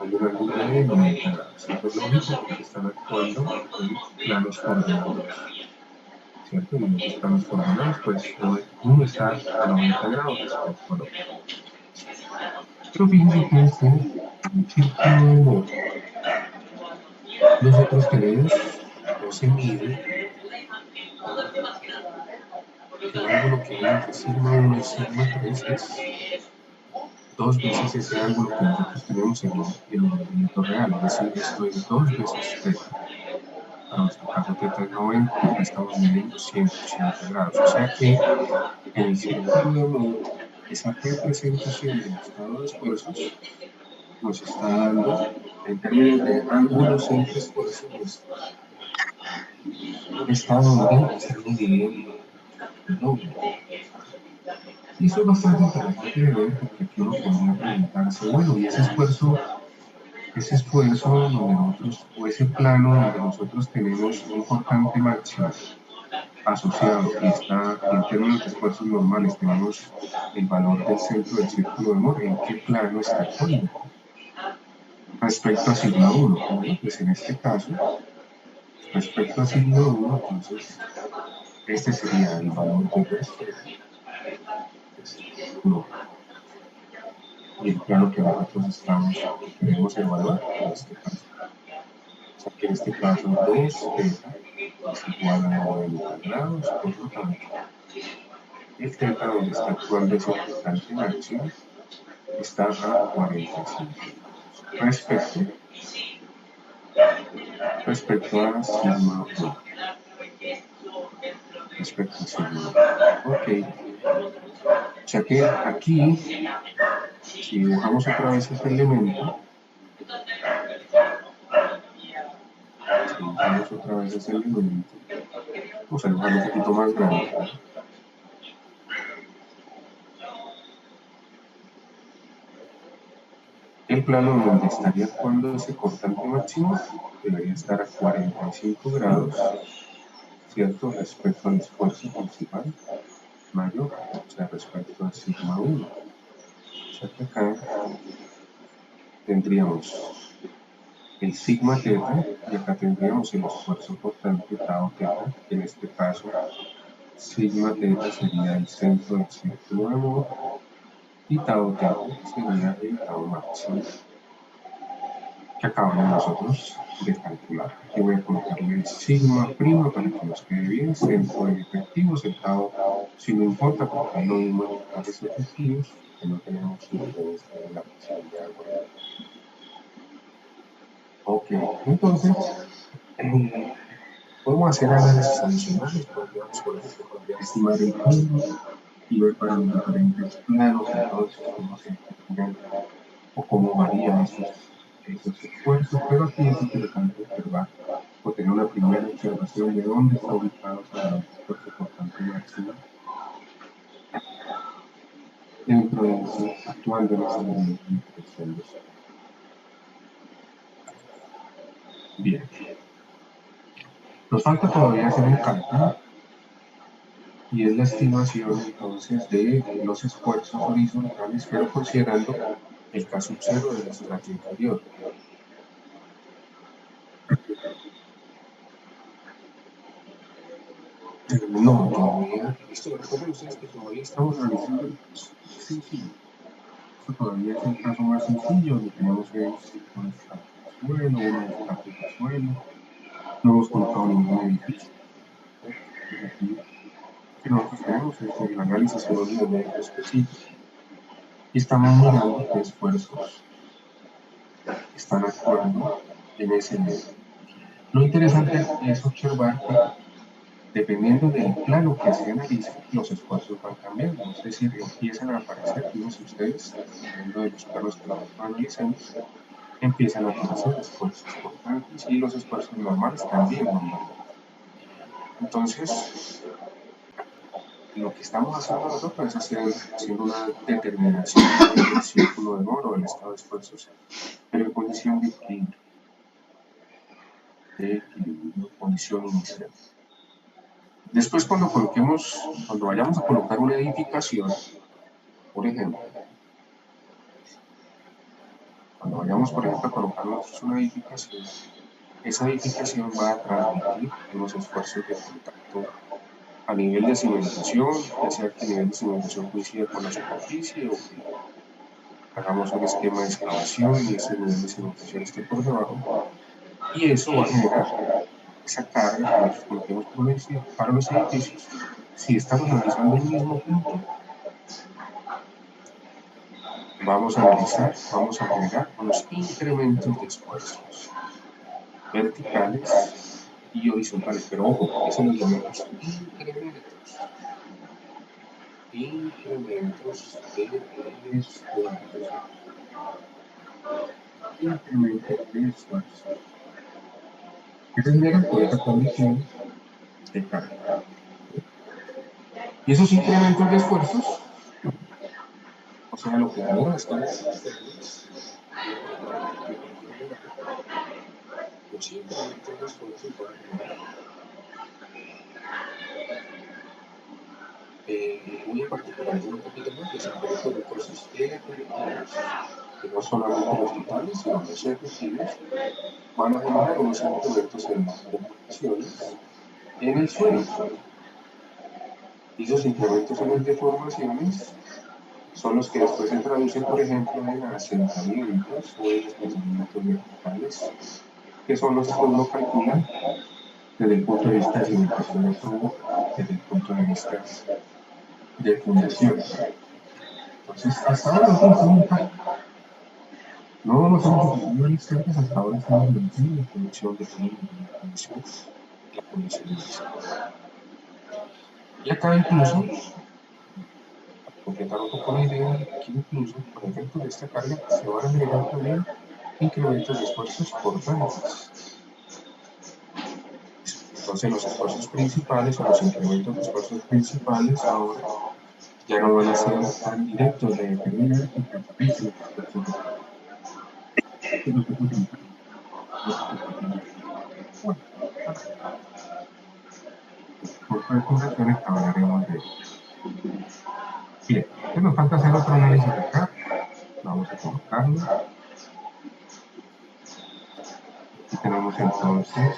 hay una línea delimitada. Esto es lógico porque están actuando en planos coordenados, ¿cierto? Y en esos planos coordenados, pues uno está a 90 grados respecto al otro. Pero fíjense que este círculo de Moore, nosotros tenemos, no se mide, el ángulo que hay entre sigma 1 y sigma 3 es 2 veces ese ángulo que nosotros tenemos en el movimiento real, es decir, esto es 2 veces θ. Para nuestro caso θ es 90, acá estamos midiendo 180 grados, o sea que en el círculo de Moore, esa representación del estado de esfuerzos nos está dando, en términos de ángulos entre esfuerzos, pues, un estado donde está midiendo el doble. Y eso es bastante interesante de ver porque aquí uno podría preguntarse, bueno, y ese esfuerzo donde nosotros, o ese plano donde nosotros tenemos un cortante máximo asociado y está en términos de esfuerzos normales, tenemos el valor del centro del círculo de Moore, ¿en qué plano está actuando? Respecto a sigma 1, bueno, pues en este caso, respecto a sigma 1, entonces, este sería el valor de respeto, y el plano que nosotros queremos evaluar en este caso. O sea que en este caso 2 θ es igual a 90 grados, por lo tanto, el θ donde está actuando ese cortante máximo está a 45 respecto a sigma 1. Respecto a sigma 1. Ok. O sea que aquí, si dibujamos otra vez este elemento, vamos a dibujarlo un poquito más grande. El plano donde estaría actuando ese cortante máximo debería estar a 45 grados, ¿cierto? Respecto al esfuerzo principal mayor, o sea, respecto a sigma 1. O sea que acá tendríamos el sigma θ y acá tendríamos el esfuerzo cortante tau θ, que en este caso sigma θ sería el centro del círculo de Moore y tau θ sería el tau máximo que acabamos nosotros de calcular. Aquí voy a colocarle sigma prima para que nos quede bien, centro de efectivos, centavo si no importa porque no vimos los gases efectivos, que no tenemos influencia en la presión de agua. Ok, entonces podemos hacer análisis adicionales, podríamos por ejemplo estimar el clima y ver para los diferentes planos, entonces cómo se determinan o cómo varían esos esfuerzos, pero aquí es interesante observar o tener una primera observación de dónde está ubicado el esfuerzo portante máximo dentro del actual de nuestra dirección. Bien, nos falta todavía hacer un cálculo y es la estimación entonces de los esfuerzos horizontales, pero considerando el caso cero del estrato inferior. No, todavía, esto recuerden ustedes que todavía estamos realizando el caso sencillo. Esto todavía es el caso más sencillo, donde tenemos un estrato de suelo, un estrato de suelo, no hemos colocado ningún edificio. Entonces aquí lo que nosotros tenemos es el análisis de un momento específico y estamos mirando qué esfuerzos están actuando en ese medio. Lo interesante es observar que dependiendo del plano que se analice, los esfuerzos van cambiando, es decir, empiezan a aparecer, fíjense ustedes, dependiendo de los planos que nosotros analicemos, empiezan a aparecer esfuerzos constantes y los esfuerzos normales también van variando. Entonces, lo que estamos haciendo nosotros es haciendo una determinación del círculo de Moore o del estado de esfuerzos, pero en condición de equilibrio, condición inicial. Después, cuando vayamos a colocar una edificación, por ejemplo, cuando vayamos, por ejemplo, a colocar una edificación, esa edificación va a transmitir unos esfuerzos de contacto a nivel de cimentación, ya sea que el nivel de cimentación coincida con la superficie o que hagamos un esquema de excavación y ese nivel de cimentación esté por debajo, y eso va a generar esa carga que nosotros coloquemos para los edificios. Si estamos analizando el mismo punto, vamos a generar unos incrementos de esfuerzos verticales y horizontales, pero ojo, eso los llamamos incrementos de esfuerzo, incrementos de esfuerzo, que se generan por esa condición de carga. Y esos incrementos de esfuerzos, o sea, lo que genera es los incrementos de esfuerzo van a generar. Voy a particularizar un poquito más los incrementos de esfuerzos efectivos, que no solamente los totales, sino los efectivos, van a generar unos incrementos en las deformaciones en el suelo. Y esos incrementos en las deformaciones son los que después se traducen, por ejemplo, en asentamientos o en desplazamientos verticales, que son los que uno calcula desde el punto de vista de cimentación de tubo, desde el punto de vista de fundación. Entonces, hasta ahora no estamos no nos hemos ocupado en externas, hasta ahora estamos analizando la condición de equilibrio, la condición inicial. Y acá incluso, para completar un poco la idea, aquí incluso, por efecto de esta carga, se van a generar también incrementos de esfuerzos portantes. Entonces los esfuerzos principales o los incrementos de esfuerzos principales ahora ya no van a ser tan directos de determinar que aparecen los esfuerzos de carga. Bueno, por calculaciones hablaremos de ello. Bien, ¿qué nos falta hacer otro análisis acá? Vamos a colocarlo. Aquí tenemos entonces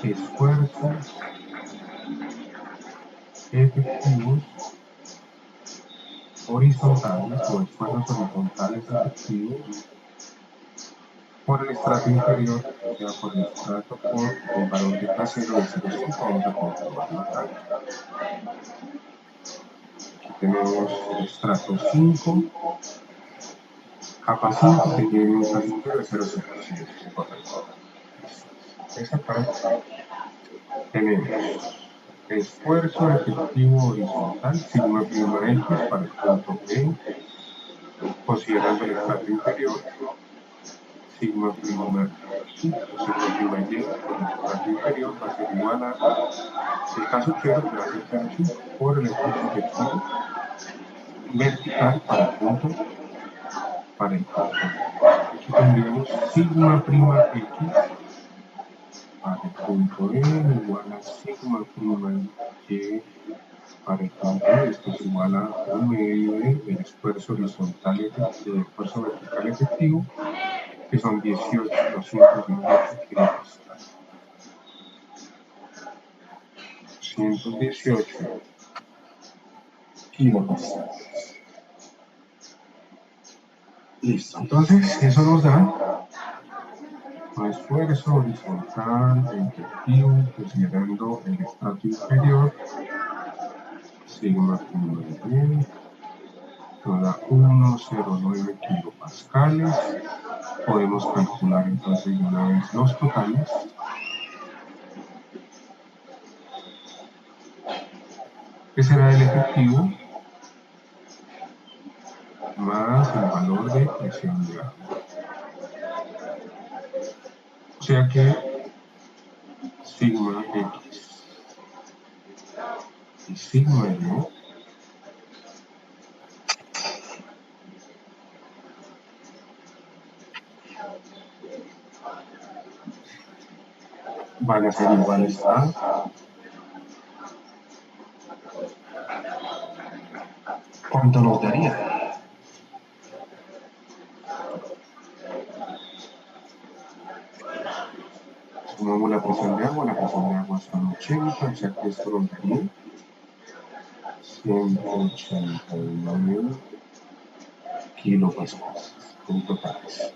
esfuerzos efectivos horizontales o esfuerzos horizontales efectivos por el estrato inferior, o sea, por el estrato por el valor de K0 de 0,5, vamos a comprobarlo acá. Aquí tenemos el estrato 5, capa 5 que tiene un K0 de 0,05, correcto. Esa acá tenemos esfuerzo efectivo horizontal, sigma prima X para el punto E, considerando el estrato inferior, sigma prima Y o sigma prima Y por el estrato inferior va a ser igual a el caso 0 que va a ser 0,5 por el esfuerzo efectivo vertical para el punto E. Aquí tendríamos sigma prima X para el punto E igual a sigma prima Y para el punto E. Esto es igual a un medio del esfuerzo horizontal del esfuerzo vertical efectivo, que son 218 kilopascales. 218 kilopascales. Listo. Entonces, eso nos da un esfuerzo horizontal efectivo considerando el estrato inferior, sigma prima Y, nos da 1,09 kilopascales. Podemos calcular entonces de una vez los totales. Que será el efectivo más el valor de presión de agua. O sea que sigma X y sigma Y van a ser iguales a ¿cuánto nos daría? Sumamos la presión de agua son 80, o sea que esto nos daría 189 kilopascales en totales.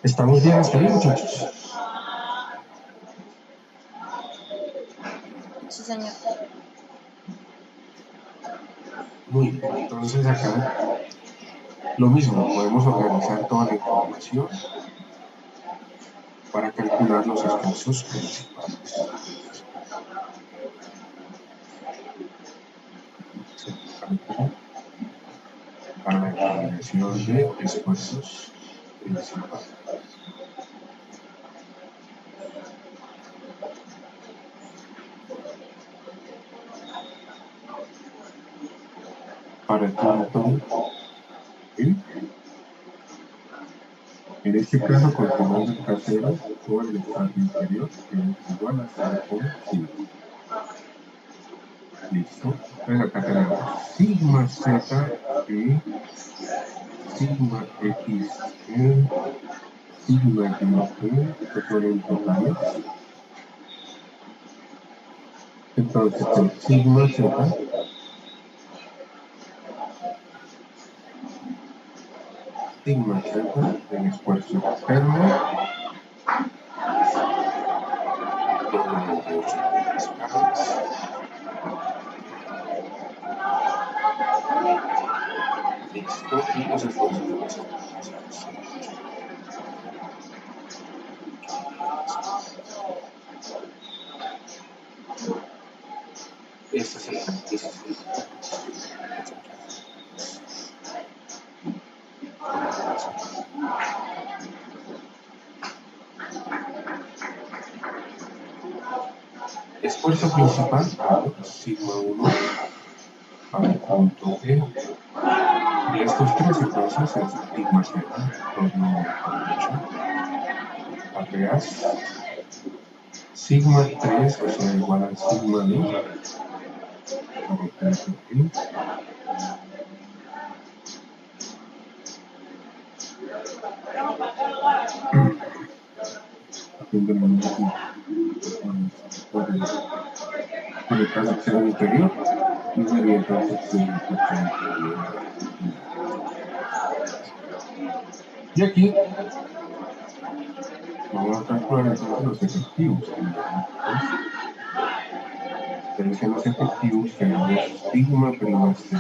¿Estamos bien hasta ahí, muchachos? Sí, señor. Muy bien, entonces acá lo mismo, podemos organizar toda la información para calcular los esfuerzos principales. Para la determinación de esfuerzos principales. Para el punto E, en este caso considerando el K0 por el estrato inferior, que es igual a 0,5. Listo. Entonces acá tenemos sigma Z E, sigma X E, sigma Y E, estos son en totales. Entonces el sigma Z sigma Z del esfuerzo externo, 298 kilopascales. Listo, y los esfuerzos horizontales. Este es el esfuerzo principal, sigma 1 para el punto E. De estos tres entonces es sigma Z, 298. Arreas, sigma 3, o sea, igual al sigma D para el punto E. Por el caso externo inferior, y sería entonces 180. Y aquí vamos a calcular entonces los efectivos. Entonces en los efectivos tenemos sigma prima z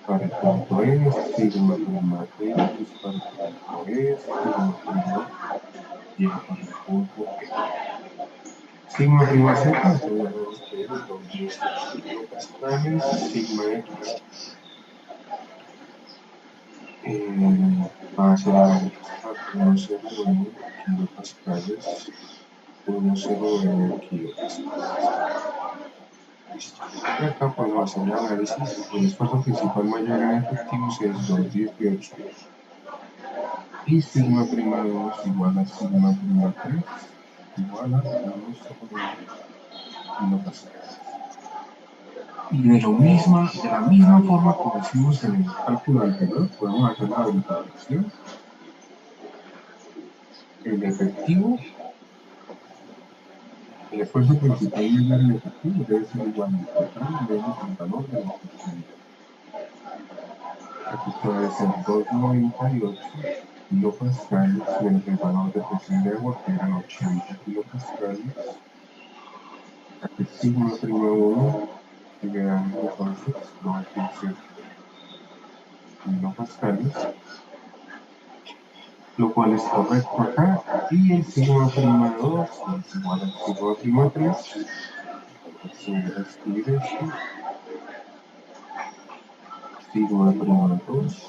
para el punto E, sigma prima X para el punto E, sigma prima Y para el punto E. Sigma prima z, entonces ya vemos que es 2 kilopascales, sigma X va a ser a 1,09 kilopascales, 1,09 kilopascales. Listo. Y acá podemos hacer el análisis. El esfuerzo principal mayor en efectivos es 218 y sigma prima 2 igual a sigma prima 3 igual a 1,09 kilopascales. Y de la misma forma como hicimos en el cálculo anterior, podemos hacer la verificación. El efectivo, el esfuerzo principal mayor en efectivo debe ser igual al total menos el valor de la oportunidad. Aquí esto debe ser 298 kilopascales menos el valor de presión de agua, que eran 80 kilopascales. Aquí sigma prima 1, que le dan entonces 218 kilopascales, lo cual es correcto acá. Y el sigma prima 2 es igual al sigma prima 3. Entonces voy a escribir esto. Sigma prima 2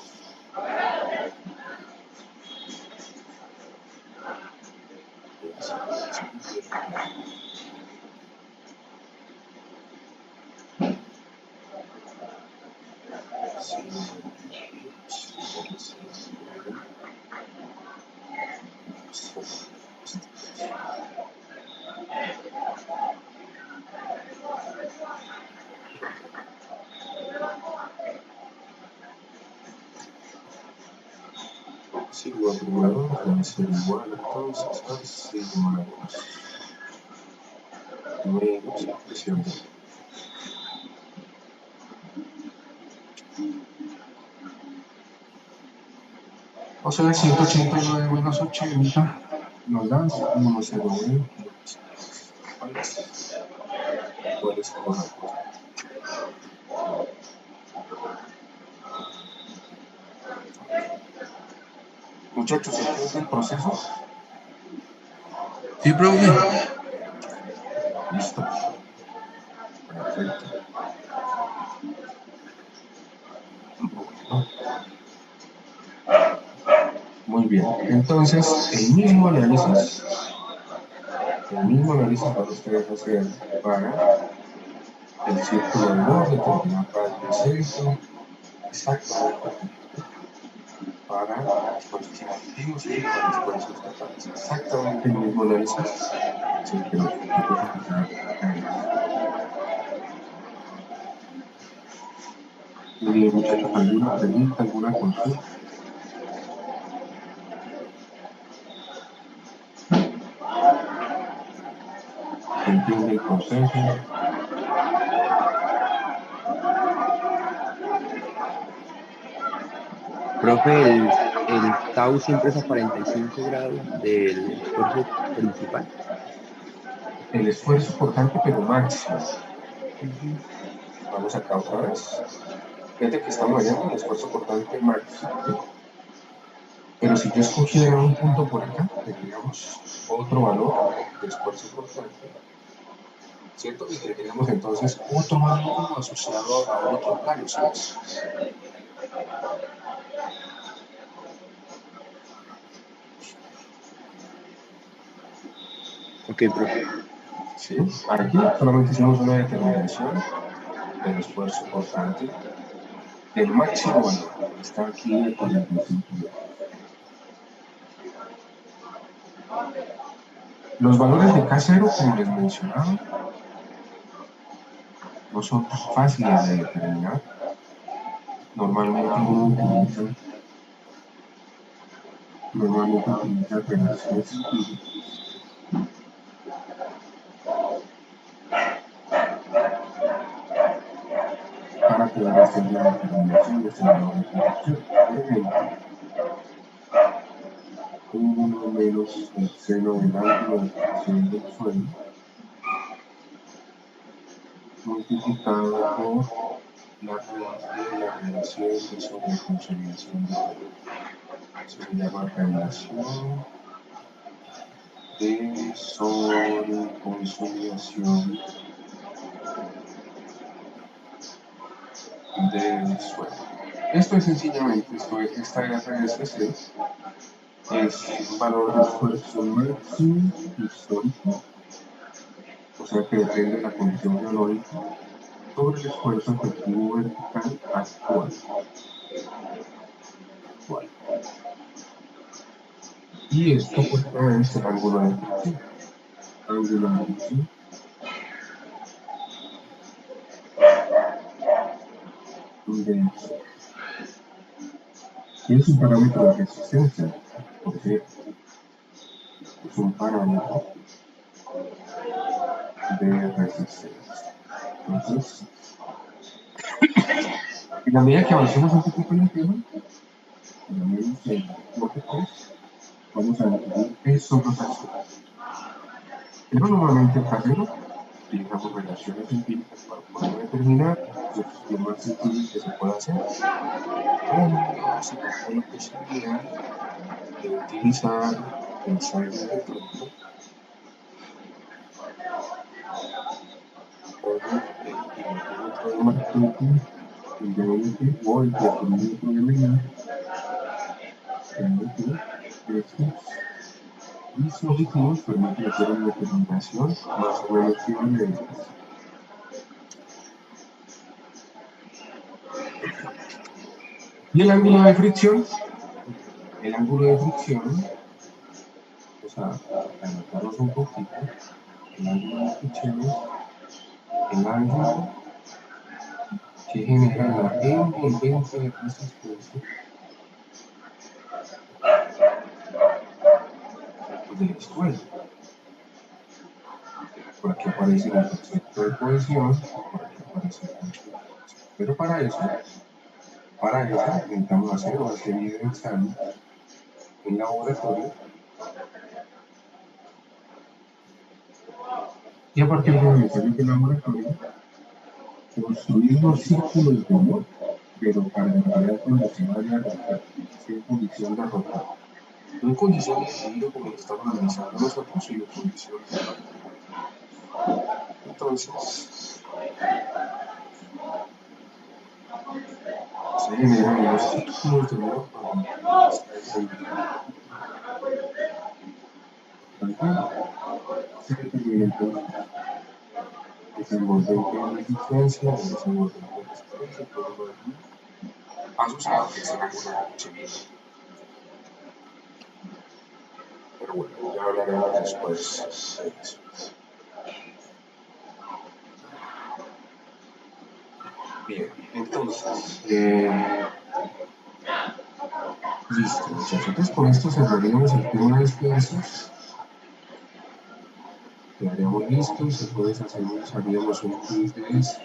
sigma prima 2 debe ser igual entonces a sigma 2 menos la presión de agua. O sea, 189 menos 80 nos da 1,09 kilopascales. ¿Cuál es correcto? Muchachos, ¿entienden el proceso? Sí, profe. Listo. Perfecto. Bueno. Muy bien. Entonces, el mismo análisis van ustedes a hacer para el círculo de borde, terminar radio de centro, exactamente para esfuerzos efectivos y para esfuerzos totales. Exactamente el mismo análisis es el que los chicos empezaron a realizar. Muy bien, muchachos, ¿alguna pregunta, alguna consulta? ¿Se entiende el proceso? Profe, el tau siempre es a 45 grados del esfuerzo principal. El esfuerzo cortante, pero máximo. Vamos acá otra vez. Fíjate que estamos hallando el esfuerzo cortante máximo. Pero si yo escogiera un punto por acá, tendríamos otro valor de esfuerzo cortante, ¿cierto? Y tendríamos entonces otro valor asociado a otro plano, ¿sabes? Ok, profe. ¿Sí? Aquí solamente hicimos una determinación del esfuerzo cortante del máximo valor, que está aquí de 45 grados. Los valores de K0, como les mencionaba, no son tan fáciles de determinar. Normalmente uno utiliza relaciones empíricas. poder hacer la determinación de ese valor de corrección. Por ejemplo, 1 menos el seno del ángulo de fricción del suelo multiplicado por la raíz de la relación de sobreconsolidación de suelo. Se le llama relación de sobreconsolidación del suelo. Esto es sencillamente, esta RSC es un valor de esfuerzo máximo histórico, o sea que depende de la condición geológica, sobre el esfuerzo efectivo vertical actual. Y esto pues es el ángulo de fricción. Ángulo de fricción. Y es un parámetro de resistencia, porque es un parámetro de resistencia. Entonces, en la medida que avancemos un poquito en el tema, por lo menos en bloque 3, vamos a definir qué son los actores. Pero normalmente el casero utilizamos relaciones empíricas para poder determinar lo más sencillo que se puede hacer. Pero se propone la posibilidad de utilizar ensayos de tronco o el marketing de o el procedimiento de medir dispositivos permiten hacer una determinación más o menos fiable de estas. Y el ángulo de fricción, o sea, para anotarnos un poquito, el ángulo de fricción es el ángulo que genera la envolvencia de resistencia del suelo. Por aquí aparece el concepto de cohesión, por aquí aparece el concepto de cohesión. Pero para eso necesitamos hacer una serie de ensayos en laboratorio y a partir de los ensayos de laboratorio construir unos círculos de humor, pero para entrar cuando se vaya a romper, en condición de rotar. No en condición de giro como lo estamos analizando nosotros, sino en condición de rotar. Entonces, se generan unos círculos de humor para se determina entonces desenvolvente de resistencia, desenvolvente de resistencia, todo lo demás asociado que es el ángulo de fricción. Pero bueno, ya hablaremos después de eso. Bien, entonces, listo, muchachos. Entonces, con esto cerraríamos el tema de esfuerzos. Quedaríamos listos. Después haríamos un quiz de esto.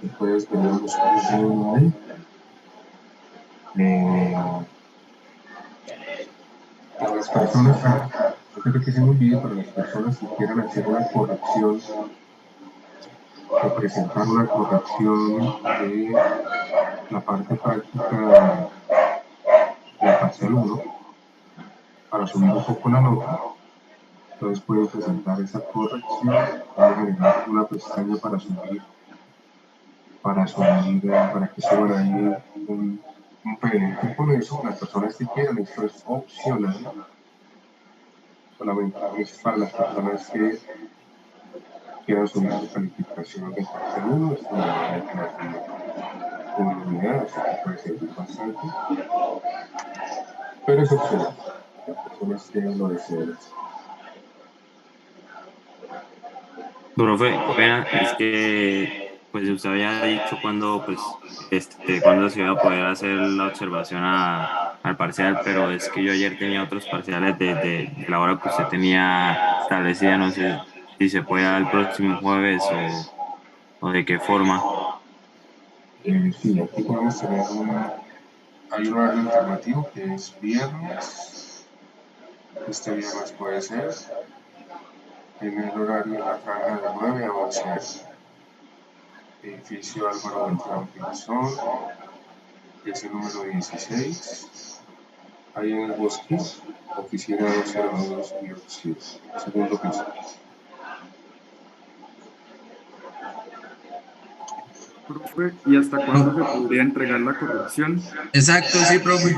Después veríamos un resumen. Para las personas, no creo que se me olvide, para las personas que quieran hacer una corrección o presentar una corrección de la parte práctica de la parcial 1 para subir un poco la nota. Entonces pueden presentar esa corrección, pueden agregar una pestaña para que suban ahí un PDF con eso. Las personas que quieran, esto es opcional, solamente es para las personas que quieran subir su calificación de parcial 1, esto me va a dejar una unidad, así que puede servir bastante, pero es opcional, las personas que lo deseen. Profe, pena, es que pues usted había dicho cuándo cuándo se iba a poder hacer la observación al parcial, pero es que yo ayer tenía otros parciales de la hora que usted tenía establecida, no sé si se puede dar el próximo jueves o de qué forma. Sí, aquí podemos tener hay un horario alternativo que es viernes. Este viernes puede ser en el horario de la franja de 9 a 11. Edificio Álvaro Beltrán Pinzón, es el número 16. Ahí en el bosque, oficina 202 New York City, segundo piso. Profe, ¿y hasta cuándo se podría entregar la corrección? Exacto, sí, profe.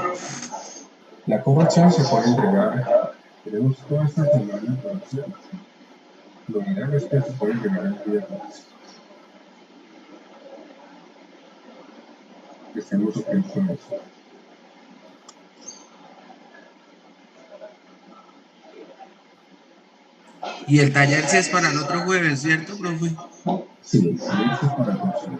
La corrección se puede entregar, tenemos toda esta semana para hacerlo. Lo ideal es que se puede entregar el viernes. Que estemos ok con eso. Y el taller sí es para el otro jueves, ¿cierto, profe? Sí, esto es para el próximo.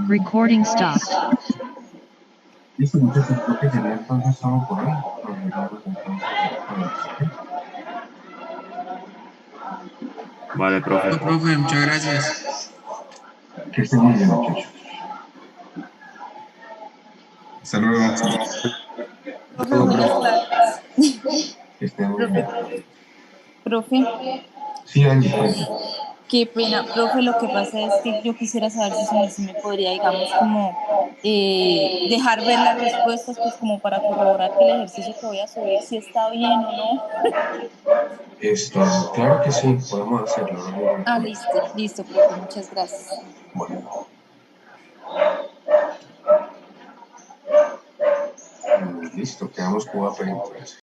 Recording stopped. Listo, muchachos, creo que sería entonces todo por hoy. Nos vemos entonces después. Vale, profe. No, profe, muchas gracias. Que estén muy bien, muchachos. Hasta luego. Profe, Todo, buenas profe. tardes. Que estén muy bien. Profe, Sí, Angie, cuenta. qué pena. Profe, lo que pasa es que yo quisiera saber si me podría, digamos, como dejar ver las respuestas, pues como para corroborar que el ejercicio que voy a subir si está bien o no. Claro que sí, podemos hacerlo, no hay ningún Ah, problema. listo, profe, muchas gracias. Bueno, listo, quedamos con una entonces.